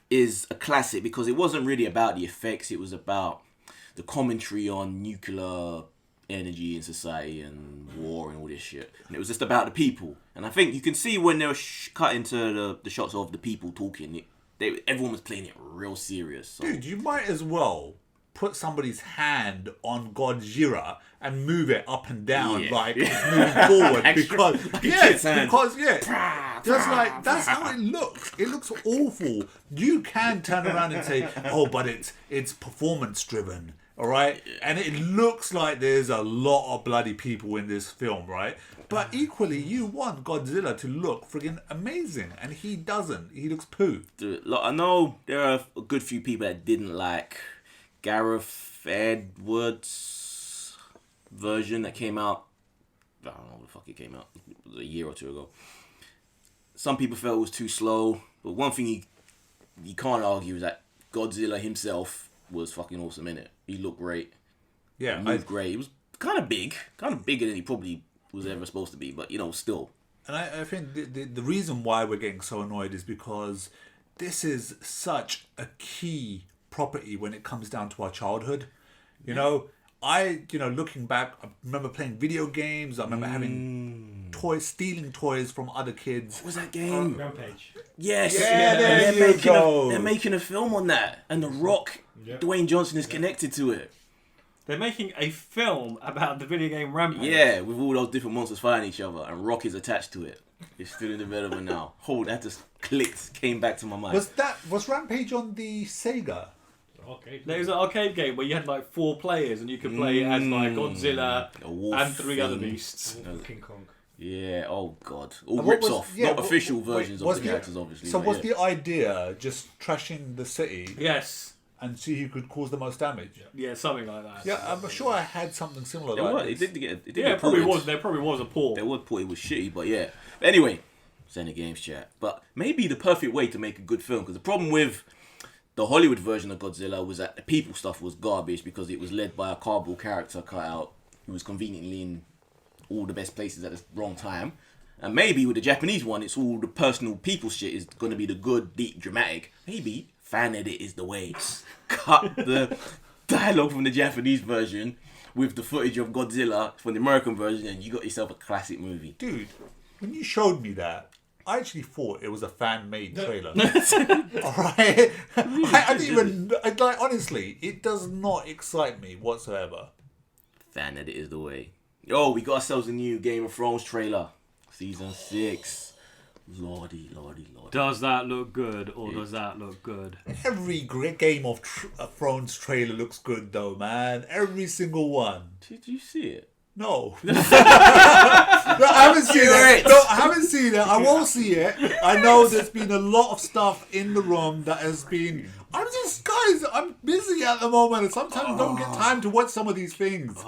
is a classic because it wasn't really about the effects, it was about the commentary on nuclear energy in society and war and all this shit. And it was just about the people. And I think you can see when they were cut into the shots of the people talking, everyone was playing it real serious. So. Dude, you might as well put somebody's hand on Gojira and move it up and down like it's moving forward that's how it looks. It looks awful. You can turn around and say, oh, but it's performance driven, all right? And it looks like there's a lot of bloody people in this film, right? But equally, you want Godzilla to look friggin' amazing, and he doesn't. He looks poo. Dude, look, I know there are a good few people that didn't like Gareth Edwards' version that came out. I don't know when the fuck it came out. It was a year or two ago. Some people felt it was too slow, but one thing you can't argue is that Godzilla himself was fucking awesome in it. He looked great. Yeah, he moved great. He was kind of bigger than he probably was ever supposed to be, but you know, still. And I think the reason why we're getting so annoyed is because this is such a key property when it comes down to our childhood. You know, looking back, I remember playing video games. I remember having stealing toys from other kids. What was that game? Rampage. Yes. Yeah, they're making a film on that, and The Rock, Dwayne Johnson is connected to it. They're making a film about the video game Rampage. Yeah, with all those different monsters fighting each other, and Rock is attached to it. It's still in development now. That just clicked, came back to my mind. Was Rampage on the Sega? There was an arcade game where you had like 4 players and you could play as like Godzilla and 3 other beasts. King Kong. Yeah, oh god. All rips off. Not official versions of the characters, obviously. So was the idea just trashing the city? Yes. And see who could cause the most damage? Yeah, something like that. Yeah, I'm sure I had something similar It did get there probably was a port. There was port, it was shitty, but yeah. Anyway, send a games chat. But maybe the perfect way to make a good film, because the problem with the Hollywood version of Godzilla was that the people stuff was garbage because it was led by a cardboard character cut out who was conveniently in all the best places at the wrong time. And maybe with the Japanese one, it's all the personal people shit is going to be the good, deep, dramatic. Maybe fan edit is the way. Cut the dialogue from the Japanese version with the footage of Godzilla from the American version, and you got yourself a classic movie. Dude, when you showed me that, I actually thought it was a fan-made trailer. Alright? I didn't even... Like, honestly, it does not excite me whatsoever. Fan edit is the way. Yo, we got ourselves a new Game of Thrones trailer. Season 6. Lordy. Does that look good, or does that look good? Every great Game of Thrones trailer looks good, though, man. Every single one. Did you see it? No. No, I haven't seen it. No, I haven't seen it. I won't see it. I know there's been a lot of stuff in the room that has been... I'm busy at the moment, and sometimes don't get time to watch some of these things.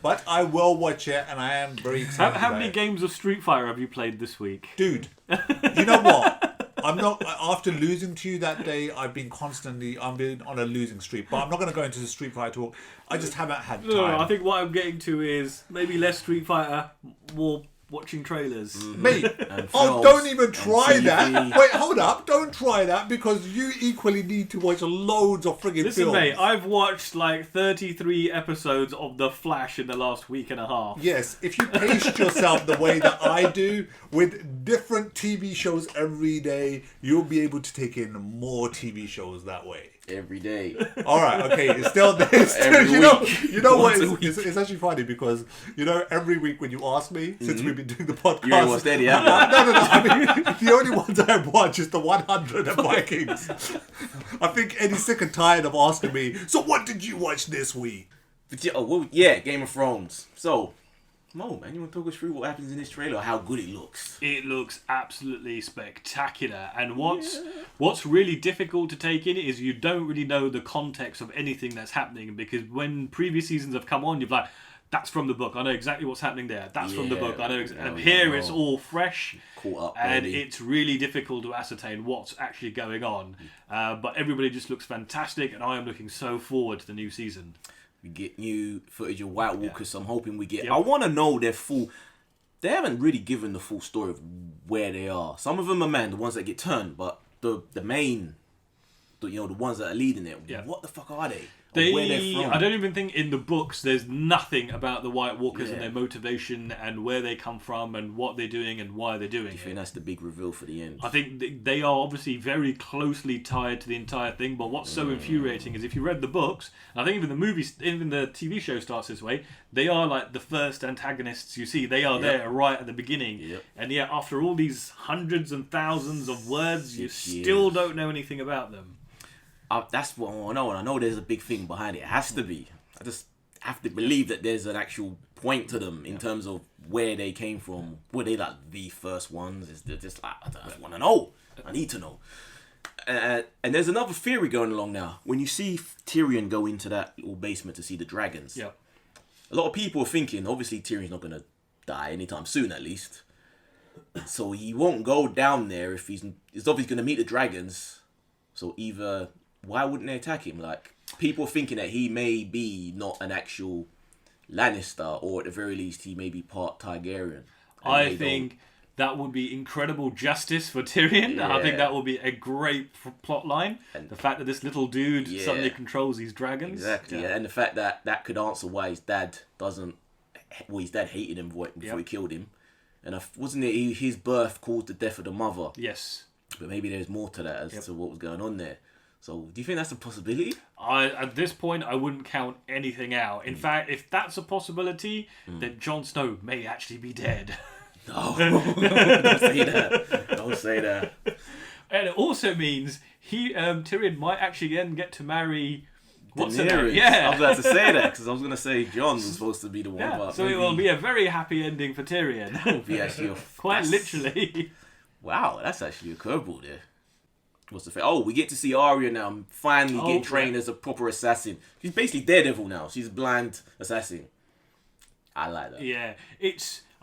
But I will watch it, and I am very excited. How many games of Street Fighter have you played this week? Dude, you know what? I'm not. After losing to you that day, I've been on a losing streak. But I'm not going to go into the Street Fighter talk. I just haven't had time. No, I think what I'm getting to is maybe less Street Fighter, more watching trailers. Mate, don't even try that. Wait, hold up. Don't try that, because you equally need to watch loads of friggin' films. Listen, mate, I've watched like 33 episodes of The Flash in the last week and a half. Yes, if you paced yourself the way that I do, with different TV shows every day, you'll be able to take in more TV shows that way. Every day. All right, okay. It's still this. You know what? It's actually funny because every week when you ask me, since we've been doing the podcast, you ain't watched any, have you? No. I mean, the only ones I watch is the 100 and Vikings. I think Eddie's sick and tired of asking me. So, what did you watch this week? Game of Thrones. So, Mo, man, you want to talk us through what happens in this trailer, or how good it looks? It looks absolutely spectacular, and what's really difficult to take in is you don't really know the context of anything that's happening, because when previous seasons have come on, you're like, that's from the book, I know exactly what's happening there. That's from the book, I know and here it's all fresh, caught up, and baby. it's really difficult to ascertain what's actually going on. But everybody just looks fantastic, and I am looking so forward to the new season. We get new footage of White Walkers, so I'm hoping we get... Yep. I want to know their full... They haven't really given the full story of where they are. Some of them are men, the ones that get turned, but the main... the ones that are leading it, what the fuck are they? Where they're from? I don't even think in the books there's nothing about the White Walkers and their motivation and where they come from and what they're doing and why they're doing it. I think that's the big reveal for the end. I think they are obviously very closely tied to the entire thing, but what's so infuriating is if you read the books, and I think even the movies, even the TV show starts this way, they are like the first antagonists you see. They are there right at the beginning. Yep. And yet after all these hundreds and thousands of words, you still don't know anything about them. That's what I want to know, and I know there's a big thing behind it. It has to be. I just have to believe that there's an actual point to them in terms of where they came from. Were they like the first ones? Is they just like, I just want to know. I need to know. And there's another theory going along now. When you see Tyrion go into that little basement to see the dragons, a lot of people are thinking, obviously Tyrion's not going to die anytime soon, at least. So he won't go down there if he's obviously going to meet the dragons. So either... why wouldn't they attack him? Like, people thinking that he may be not an actual Lannister, or at the very least, he may be part Targaryen. I think that would be incredible justice for Tyrion. Yeah. I think that would be a great plot line. And the fact that this little dude suddenly controls these dragons. Exactly, and the fact that could answer why his dad doesn't... well, his dad hated him before he killed him. And wasn't it his birth caused the death of the mother? Yes. But maybe there's more to that as to what was going on there. So, do you think that's a possibility? At this point, I wouldn't count anything out. In fact, if that's a possibility, then Jon Snow may actually be dead. No, don't say that. Don't say that. And it also means Tyrion might actually then get to marry... what's her Daenerys. name? Yeah. I was about to say that, because I was going to say Jon was supposed to be the one. But so it will be a very happy ending for Tyrion. That would be actually Quite literally. Wow, that's actually a curveball there. What's the thing? Oh, we get to see Arya now finally getting trained as a proper assassin. She's basically Daredevil now. She's a blind assassin. I like that. Yeah,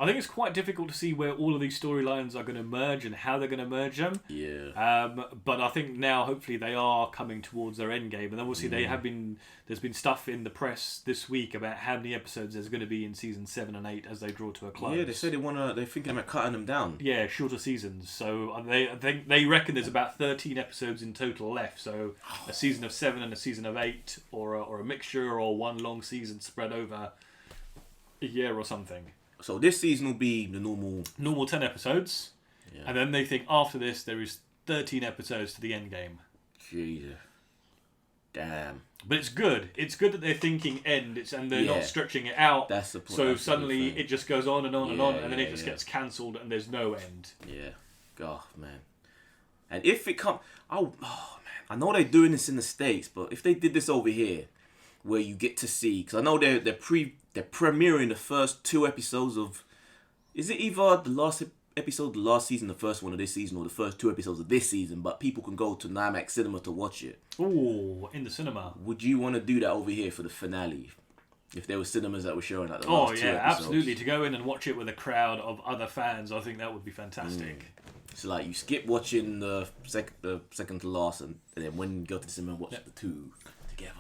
I think it's quite difficult to see where all of these storylines are going to merge and how they're going to merge them. Yeah. But I think now, hopefully, they are coming towards their end game, and obviously there's been stuff in the press this week about how many episodes there's going to be in season 7 and 8 as they draw to a close. Yeah, they said they're thinking about cutting them down. Yeah, shorter seasons. So I think they reckon there's about 13 episodes in total left. So a season of 7 and a season of 8, or a mixture, or one long season spread over a year or something. So this season will be the normal 10 episodes, and then they think after this there is 13 episodes to the end game. Jesus, damn. But it's good. It's good that they're thinking end, and they're not stretching it out. That's the point. So suddenly it just goes on and on and on, and then it just gets cancelled, and there's no end. Yeah, God, man. And if it comes, man, I know they're doing this in the States, but if they did this over here, where you get to see, because I know they're premiering the first 2 episodes of... Is it either the last episode of the last season, the first one of this season, or the first 2 episodes of this season, but people can go to IMAX Cinema to watch it. Ooh, in the cinema. Would you want to do that over here for the finale? If there were cinemas that were showing like the last 2 episodes? Absolutely. To go in and watch it with a crowd of other fans, I think that would be fantastic. So like you skip watching the second to last, and then when you go to the cinema, watch the 2 together.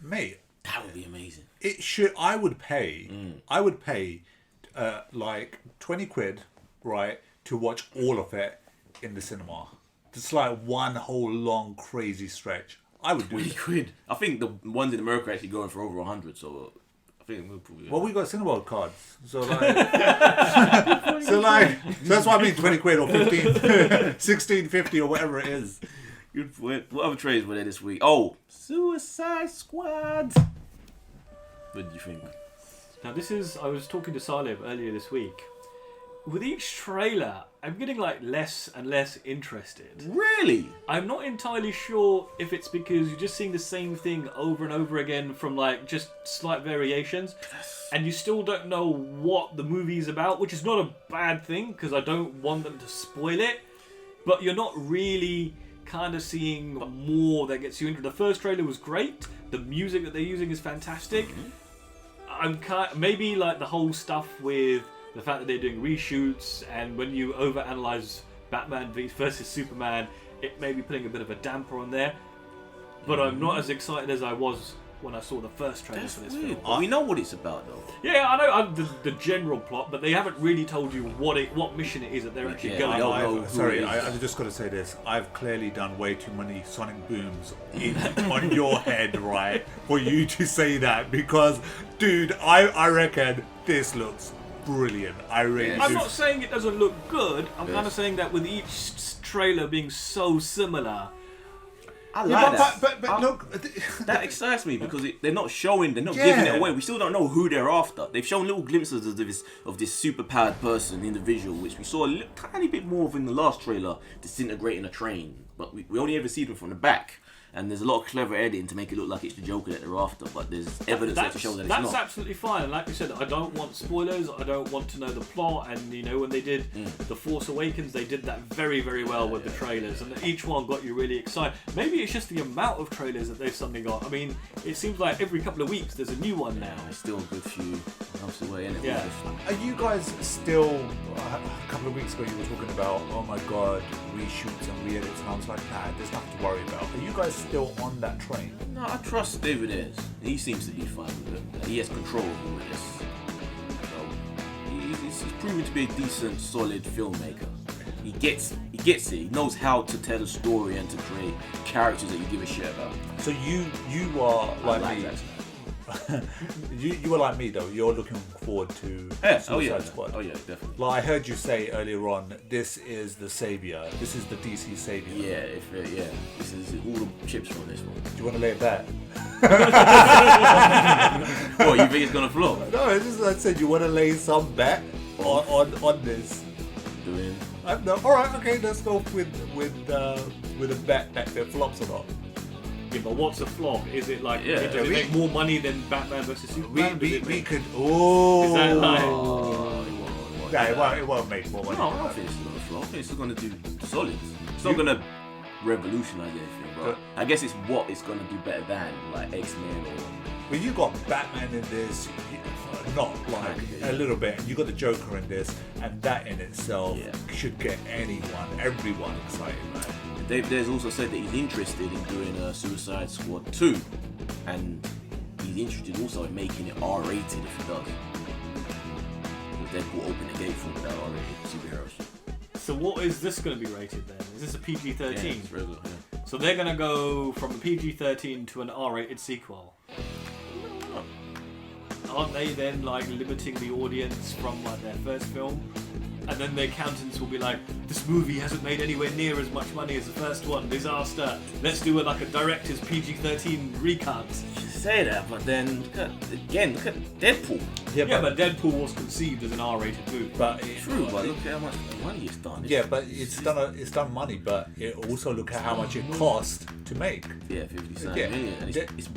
Mate, that would be amazing. It should. I would pay. I would pay, like 20 quid, right, to watch all of it in the cinema. Just like one whole long crazy stretch. I would do 20 quid. I think the ones in America are actually going for over 100. So I think we'll probably. Well, we got Cineworld cards, so like, so that's what I mean. 20 quid or 15, 16.50 or whatever it is. Good point. What other trailers were there this week? Oh, Suicide Squad. What did you think? Now I was talking to Salib earlier this week, with each trailer, I'm getting like less and less interested. Really? I'm not entirely sure if it's because you're just seeing the same thing over and over again from like just slight variations, and you still don't know what the movie's about, which is not a bad thing because I don't want them to spoil it, but you're not really kind of seeing more that gets you into. The first trailer was great. The music that they're using is fantastic. I'm maybe like the whole stuff with the fact that they're doing reshoots, and when you overanalyze Batman versus Superman, it may be putting a bit of a damper on there. But I'm not as excited as I was when I saw the first trailer for this film. We know what it's about, though. Yeah, I know the general plot, but they haven't really told you what mission it is that they're actually going on. I've just got to say this. I've clearly done way too many sonic booms on your head, right, for you to say that. Because, dude, I reckon this looks brilliant. I really do. I'm not saying it doesn't look good. I'm kind of saying that with each trailer being so similar. I like that. But look, that excites me because they're not giving it away. We still don't know who they're after. They've shown little glimpses of this super powered person, individual, which we saw a tiny bit more of in the last trailer, disintegrating a train. But we only ever see them from the back. And there's a lot of clever editing to make it look like it's the Joker that they're after, but there's evidence there to show that it's not. That's absolutely fine. And like you said, I don't want spoilers. I don't want to know the plot. And you know, when they did The Force Awakens, they did that very, very well with the trailers, and each one got you really excited. Maybe it's just the amount of trailers that they've suddenly got. I mean, it seems like every couple of weeks there's a new one now. It's still a good few months away, isn't it? Yeah. Are you guys still? A couple of weeks ago, you were talking about, oh my god, reshoots and re-edits, and I was like, nah, there's nothing to worry about. Are you guys still on that train? No, I trust David is. He seems to be fine with it. He has control over this. So he's proven to be a decent, solid filmmaker. He gets it. He knows how to tell a story and to create characters that you give a shit about. So you are like me. you were like me though. You're looking forward to Suicide Squad. Oh yeah, definitely. Like I heard you say earlier on, this is the savior. This is the DC savior. Yeah. This is all the chips from this one. Do you want to lay it back? What, you think it's gonna flop? No, it's just I said you want to lay some bet on this. Doing. No, all right, okay. Let's go with a bet that it flops or not. Yeah, but what's a flop? Is it like does it make more money than Batman versus Superman? We could. Oh. Is that like? It won't make more money. No, I don't think it's gonna flop. I think it's gonna do solid. It's not gonna revolutionise anything, but I guess it's what it's gonna do better than like X-Men or. But you got Batman in this, not like a little bit. You got the Joker in this, and that in itself should get everyone excited, man. There's also said that he's interested in doing a Suicide Squad 2, and he's interested also in making it R-rated if he does. Because Deadpool open the gate for without R-rated superheroes. So what is this going to be rated then? Is this a PG-13? Yeah, it's regular, yeah. So they're going to go from a PG-13 to an R-rated sequel. Aren't they then like limiting the audience from like their first film? And then the accountants will be like, this movie hasn't made anywhere near as much money as the first one. Disaster. Let's do it like a director's PG-13 recut. You say that, but then look at Deadpool. Yeah, but Deadpool was conceived as an R-rated movie. But True, but look at how much money it's done. But it's done money, but it also look at how much it cost to make. Yeah, 50 million. And it's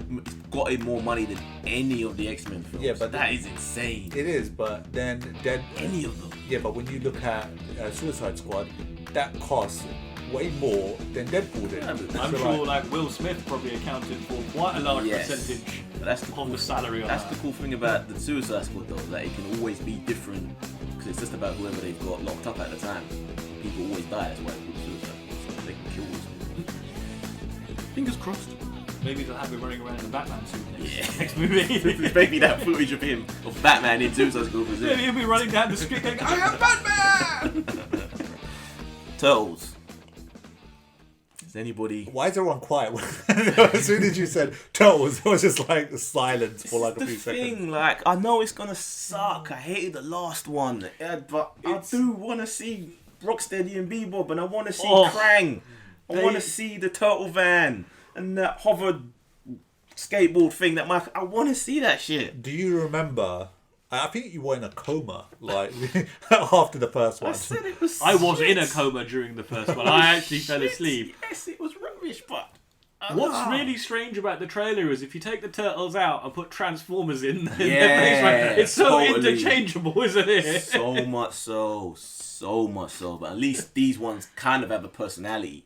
got in more money than any of the X-Men films. Yeah, but that is insane. It is, but then any of them. Yeah, but when you look at Suicide Squad, that costs way more than Deadpool did. I'm sure like Will Smith probably accounted for quite a large percentage of the salary on that. That's the cool thing about the Suicide Squad though, that it can always be different because it's just about whoever they've got locked up at the time. People always die, that's why it's called Suicide Squad, so they can kill us. Fingers crossed. Maybe they'll have him running around in the Batman suit next movie. Maybe that footage of him, of Batman in Suicide Squad was it. Maybe he'll be running down the street going, I am Batman! Turtles. Is anybody... Why is everyone quiet? As soon as you said Turtles, it was just like silence for like a few seconds. Like, I know it's gonna suck. I hated the last one. But I do want to see Rocksteady and Bebop, and I want to see Krang. I want to see the Turtle Van and that hover skateboard thing that I want to see that shit. Do you remember I think you were in a coma, like, after the first one. I said it was. I was shit. in a coma during the first one. I actually fell Shit. asleep. Yes, it was rubbish, but. What's really strange about the trailer is if you take the Turtles out and put Transformers in their place, Yeah, it's so totally. interchangeable, isn't it? So much so. But at least these ones kind of have a personality.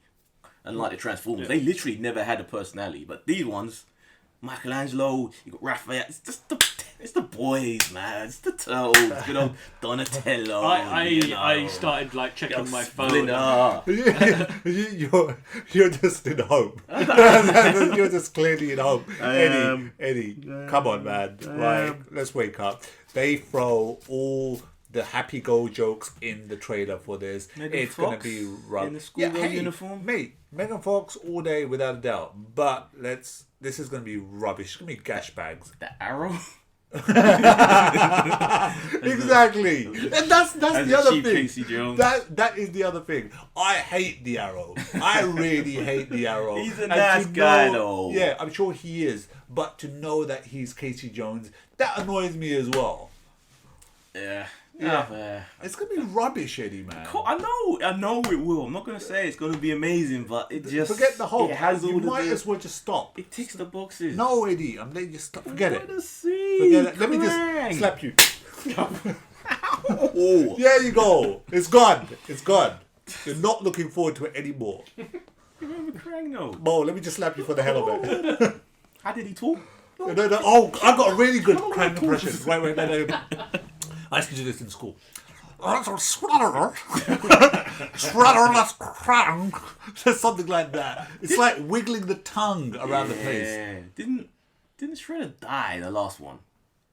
Unlike the Transformers, they literally never had a personality. But these ones, Michelangelo, you got Raphael, it's the boys, man. It's the Turtles, you know, Donatello. I started like checking my phone. You're just in hope. You're just clearly in hope. Eddie, come on, man. Like, let's wake up. They throw all the happy go jokes in the trailer for this. It's going to be rough. In the schoolgirl uniform. Mate, Megan Fox all day without a doubt. But this is going to be rubbish. It's going to be gash bags. The Arrow. Exactly. And that's the other thing. Casey Jones. That is the other thing. I hate the Arrow. I really hate the Arrow. He's a And nice to guy, know- though. Yeah, I'm sure he is. But to know that he's Casey Jones, that annoys me as well. Yeah. Yeah. It's gonna be rubbish, Eddie, man. I know it will. I'm not gonna say it's gonna be amazing, but it just Forget the whole. It has You all might the. as well just stop. It ticks the boxes. No, Eddie, I'm letting you stop. Forget it. See, Forget it. Let me just slap you. Oh. There you go. It's gone. It's gone. You're not looking forward to it anymore. You remember Krang though? Mo, let me just slap you for the hell of it. How did he talk? No. Oh, I got a really good Krang impression. Wait, no. I used to do this in school. Shredder, that's Krang. There's something like that. It's like wiggling the tongue around the place. Yeah. Didn't Shredder die the last one?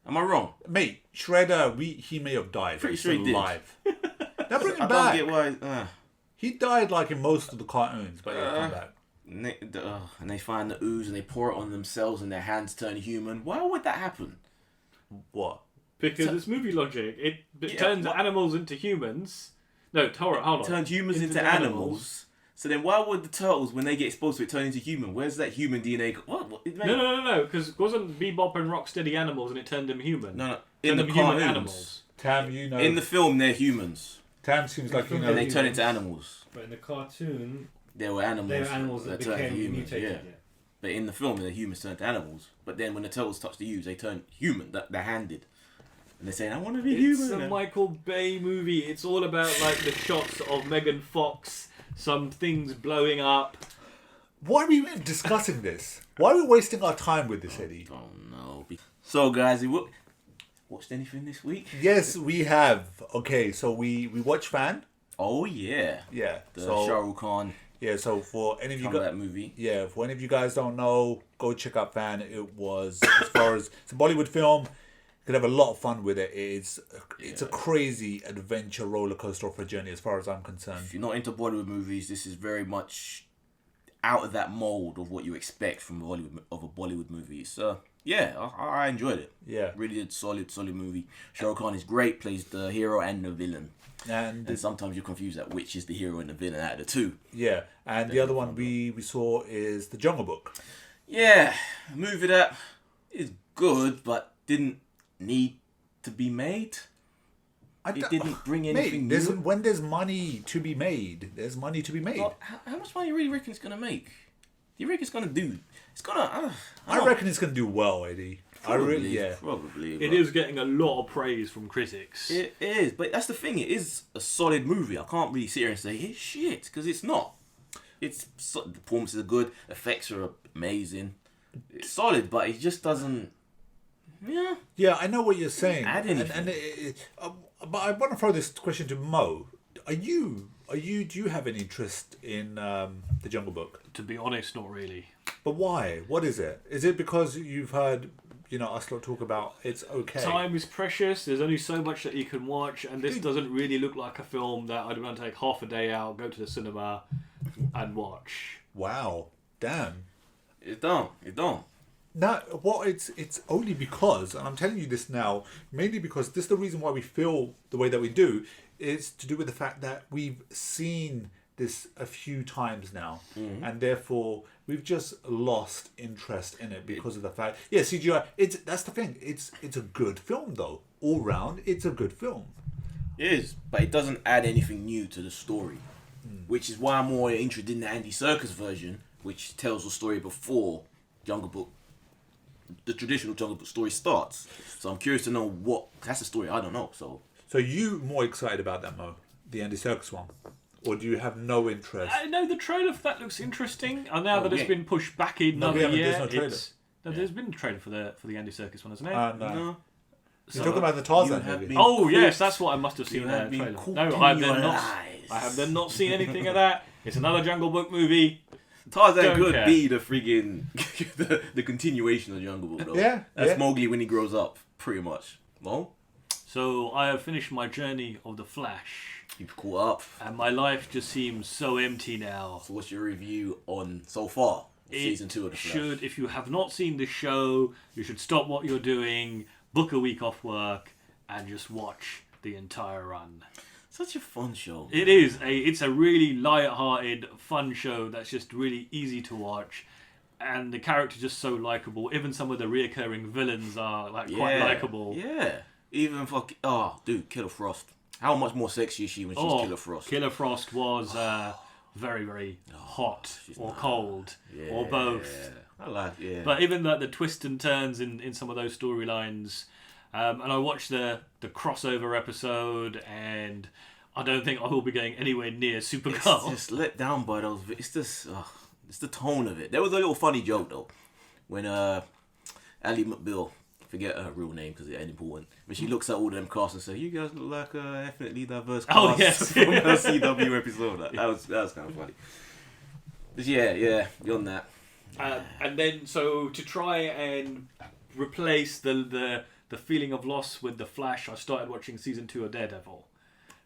Am I wrong? Mate, Shredder, he may have died. Pretty He's sure he did. alive. Now bring him I back. don't get why. He died like in most of the cartoons, but he'll come back. And they find the ooze and they pour it on themselves and their hands turn human. Why would that happen? What? Because it's movie logic. It turns animals into humans. No, hold on. Turns humans into animals. So then why would the turtles, when they get exposed to it, turn into human? Where's that human DNA? What? No. Because wasn't Bebop and Rocksteady animals and it turned them human? No. In the cartoons. human animals. Tam, you know. In the film, they're humans. Tam seems like you know. And they turn into animals. But in the cartoon, They were animals that turned became humans. mutated. Yeah. But in the film, the humans turned to animals. But then when the turtles touch the ooze, they turn human. They're handed. And they're saying, I want to be It's human. a Michael Bay movie. It's all about like the shots of Megan Fox, some things blowing up. Why are we even discussing this? Why are we wasting our time with this, Eddie? Oh no. So guys, you watched anything this week? Yes, we have. Okay, so we watched Fan. Oh yeah. Yeah. The so Shah Rukh Khan yeah. So for any of you that movie. yeah, for any of you guys don't know, go check out Fan. It was as far as it's a Bollywood film. You could have a lot of fun with it. It's a crazy adventure roller coaster of a journey, as far as I'm concerned. If you're not into Bollywood movies, this is very much out of that mold of what you expect from a Bollywood movie. So yeah, I enjoyed it. Yeah, really did solid movie. Shah Rukh Khan is great, plays the hero and the villain. And sometimes you're confused at which is the hero and the villain out of the two. Yeah, and the other one we saw is The Jungle Book. Yeah, a movie that is good, but didn't need to be made. It didn't bring anything new. When there's money to be made, there's money to be made. Well, how much money do you really reckon it's going to make? Do you reckon it's going to do? It's going to... I reckon it's going to do well, Eddie. Probably. It is getting a lot of praise from critics. It is, but that's the thing. It is a solid movie. I can't really sit here and say it's shit, because it's not. The performances are good. Effects are amazing. It's solid, but it just doesn't... Yeah. Yeah, I know what you're saying. Add anything. But I want to throw this question to Mo. Do you have any interest in The Jungle Book? To be honest, not really. But why? What is it? Is it because you've heard, us lot talk about it's okay? Time is precious. There's only so much that you can watch, and this doesn't really look like a film that I'd want to take half a day out, go to the cinema, and watch. Wow. Damn. It don't. No, it's only because, and I'm telling you this now, mainly because this is the reason why we feel the way that we do, is to do with the fact that we've seen this a few times now, and therefore We've just lost interest in it because of the fact. Yeah, CGI. That's the thing. It's a good film though. All round, it's a good film. It is, but it doesn't add anything new to the story, which is why I'm more interested in the Andy Serkis version, which tells the story before Jungle Book, the traditional Jungle Book story starts. So I'm curious to know what that's the story I don't know. So you more excited about that, Mo, the Andy Serkis one, or do you have no interest? No, the trailer for that looks interesting. And now that it's been pushed back in another there's year, no trailer. There's been a trailer for the Andy Serkis one, hasn't it? No. You're talking about the Tarzan movie. Oh yes, that's what I must have seen in have that been trailer. No, caught I in your have then not seen anything of that. It's another Jungle Book movie. Tarzan Don't could care. be the friggin' the continuation of Jungle Book, though. Yeah, That's yeah. Mowgli when he grows up, pretty much. Well, So I have finished my journey of the Flash, you've caught up. and my life just seems so empty now. So what's your review on so far season 2 of the Flash? Should, if you have not seen the show, you should stop what you're doing, book a week off work, and just watch the entire run. Such a fun show. It's a really light-hearted, fun show that's just really easy to watch, and the characters just so likable. Even some of the reoccurring villains are quite likable. Yeah. Even dude, Killer Frost. How much more sexy is she when she's Killer Frost? Killer Frost was very, very hot or cold or both. I like, But even the twists and turns in some of those storylines, and I watched the crossover episode, and I don't think I will be going anywhere near Supergirl. It's just let down by those. It's just, it's the tone of it. There was a little funny joke though, when Ally McBeal, forget her real name because it ain't important, but she looks at all them casts and says, "You guys look like a ethnically diverse cast." Oh, yes. From her CW episode. That was kind of funny. But yeah, beyond that. And then, so to try and replace the feeling of loss with the Flash, I started watching season 2 of Daredevil.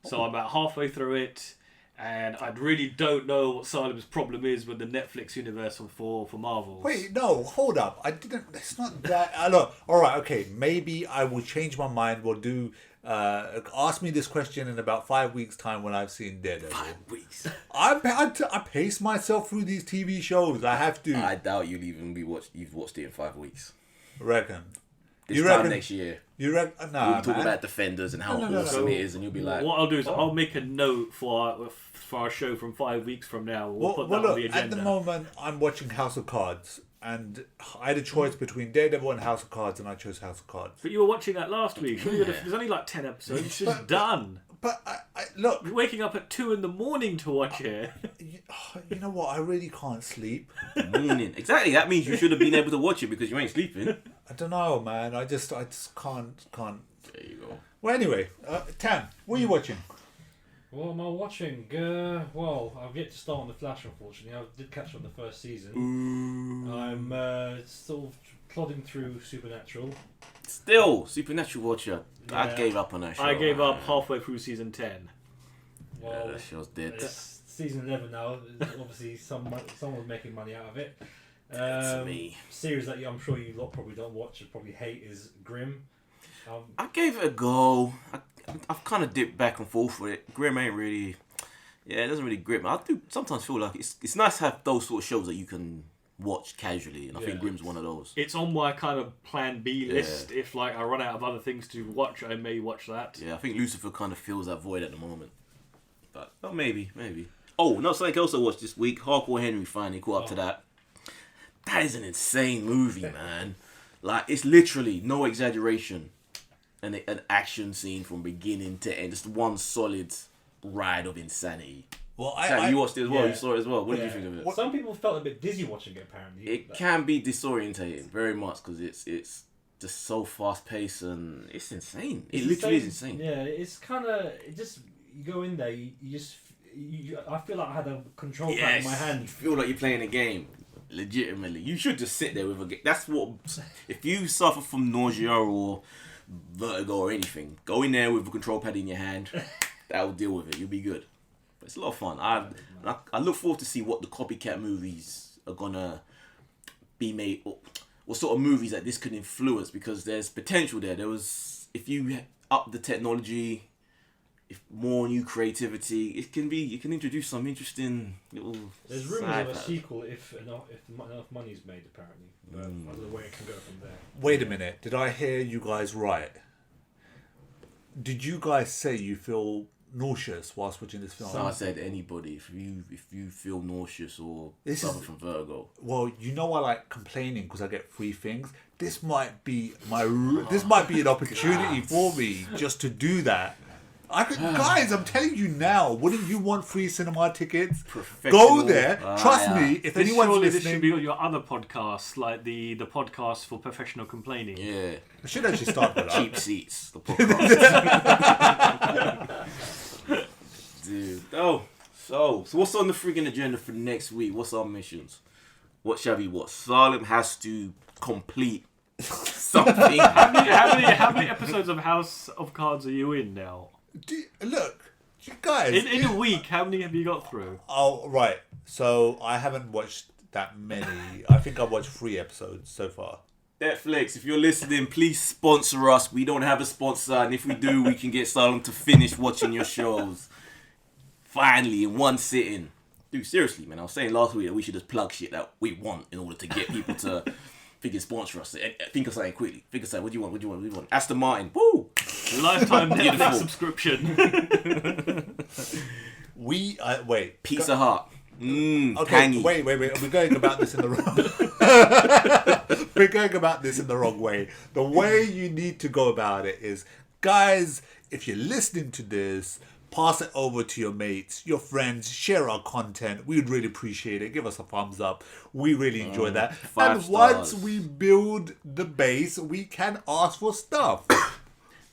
So I'm about halfway through it, and I really don't know what Salim's problem is with the Netflix universe for Marvel. Wait, no, hold up. I didn't. It's not that. Look, all right, okay. Maybe I will change my mind. We'll do. Ask me this question in about 5 weeks' time when I've seen Daredevil. 5 weeks. I pace myself through these TV shows. I have to. I doubt you've watched it in 5 weeks. Reckon. This You time reckon- next year, You reckon? Nah, we'll be talking man. about Defenders and how No. awesome it is, and you'll be like, What I'll do is I'll make a note for our show from 5 weeks from now. We'll put that on the agenda. At the moment, I'm watching House of Cards, and I had a choice between Daredevil and House of Cards, and I chose House of Cards. But you were watching that last week. Surely there's only like 10 episodes. It's just done. But I look, You're waking up at 2 a.m. to watch it. you know what? I really can't sleep. meaning. Exactly, that means you should have been able to watch it because you ain't sleeping. I don't know, man. I just can't. There you go. Well, anyway, Tam, what are you watching? What am I watching? Well, I've yet to start on The Flash, unfortunately. I did catch up the first season. I'm still plodding through Supernatural. Still, Supernatural watcher. I Yeah. gave up on that show. I gave up man. halfway through season 10. Well, That show's dead. it's season 11 now. Obviously, someone's making money out of it. It's me. Series that I'm sure you lot probably don't watch and probably hate is Grimm. I gave it a go. I've kind of dipped back and forth with it. Grimm ain't really... Yeah, it doesn't really grip me. I do sometimes feel like it's nice to have those sort of shows that you can watch casually, and I think Grimm's one of those. It's on my kind of plan B list. If like I run out of other things to watch, I may watch that. Yeah, I think Lucifer kind of fills that void at the moment. But maybe. Oh, no, something else I watched this week. Hardcore Henry finally caught up to that. That is an insane movie, man. Like, it's literally, no exaggeration, an action scene from beginning to end. Just one solid ride of insanity. Well, You watched it as well. yeah. You saw it as well. What did you think of it? Some people felt a bit dizzy watching it, apparently. It can be disorientating very much because it's just so fast paced and it's insane. It literally is insane. Yeah, it's kind of you go in there, you just I feel like I had a control pad in my You hand. feel like you're playing a game. Legitimately, you should just sit there with a game. That's what. If you suffer from nausea or vertigo or anything, go in there with a control pad in your hand. That will deal with it. You'll be good. But it's a lot of fun. I look forward to see what the copycat movies are gonna be made. What sort of movies that this could influence, because there's potential there. If you up the technology, if more new creativity, it can introduce some interesting little. There's rumours of a sequel if enough money's made, apparently. But I don't know where it can go from there. Wait a minute. Did I hear you guys right? Did you guys say you feel nauseous whilst watching this film? So I said anybody, if you feel nauseous or suffer from vertigo. Well, you know I like complaining because I get free things. This might be an opportunity for me just to do that. Guys, I'm telling you now, wouldn't you want free cinema tickets? Go there. Trust me, if anyone's listening... This should be your other podcasts, like the podcast for professional complaining. Yeah. I should actually start with that. Cheap Seats, the podcast. Dude. Oh, so what's on the freaking agenda for next week? What's our missions? What shall we watch? Salem has to complete something. How many episodes of House of Cards are you in now? Look, you guys... In a week, how many have you got through? Oh, right. So, I haven't watched that many. I think I've watched 3 episodes so far. Netflix, if you're listening, please sponsor us. We don't have a sponsor, and if we do, we can get Salem to finish watching your shows. Finally, in one sitting. Dude, seriously, man. I was saying last week that we should just plug shit that we want in order to get people to think sponsor us. Think of something quickly. Think of something. What do you want? Aston Martin. Woo! Lifetime Netflix subscription. Wait. Pizza Hut. Okay, Tangy. wait. We're going about this in the wrong. We're going about this in the wrong way. The way you need to go about it is, guys, if you're listening to this, pass it over to your mates, your friends, share our content. We would really appreciate it. Give us a thumbs up. We really enjoy that. 5 And stars. once we build the base, we can ask for stuff.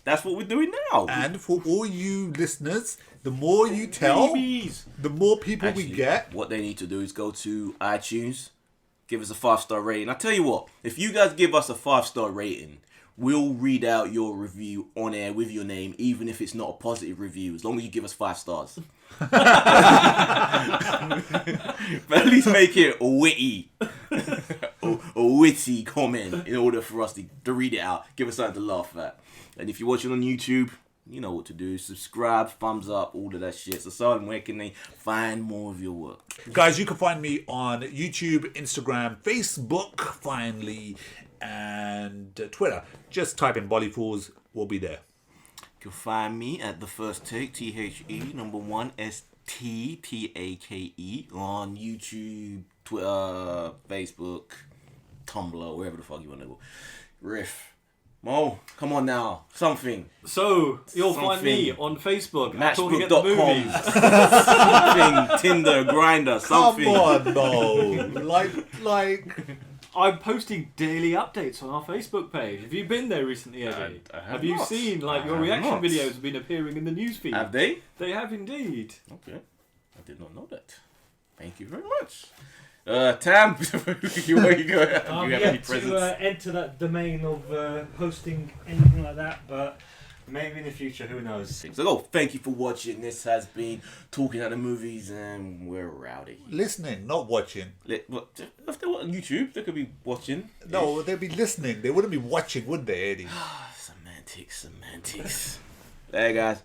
That's what we're doing now. And for all you listeners, the more you tell, Babies. the more people Actually, we get. what they need to do is go to iTunes, give us a 5-star rating. I tell you what, if you guys give us a 5-star rating, we'll read out your review on air with your name, even if it's not a positive review, as long as you give us 5 stars. But at least make it witty. A witty comment in order for us to read it out. Give us something to laugh at. And if you're watching on YouTube, you know what to do. Subscribe, thumbs up, all of that shit. So, Salem, where can they find more of your work? Guys, you can find me on YouTube, Instagram, Facebook, finally, and Twitter. Just type in Bollyfools, we'll be there. You can find me at The First Take, THE1 STTAKE, on YouTube, Twitter, Facebook, Tumblr, wherever the fuck you want to go. Riff. Mo, come on now. Something. So, you'll find me on Facebook at Talking TheMovies. Something. Tinder, Grindr, something. Come on, no. like... I'm posting daily updates on our Facebook page. Have you been there recently, Eddie? I have you not. seen, like, your reaction videos have been appearing in the newsfeed? Have they? They have indeed. Okay. I did not know that. Thank you very much. Tam, where you go? You have any presents? To enter that domain of hosting anything like that, but maybe in the future, who knows? So, thank you for watching. This has been Talking At The Movies, and we're rowdy. Listening, not watching. If they were on YouTube, they could be watching. No, they'd be listening. They wouldn't be watching, would they, Eddie? Semantics. There, guys.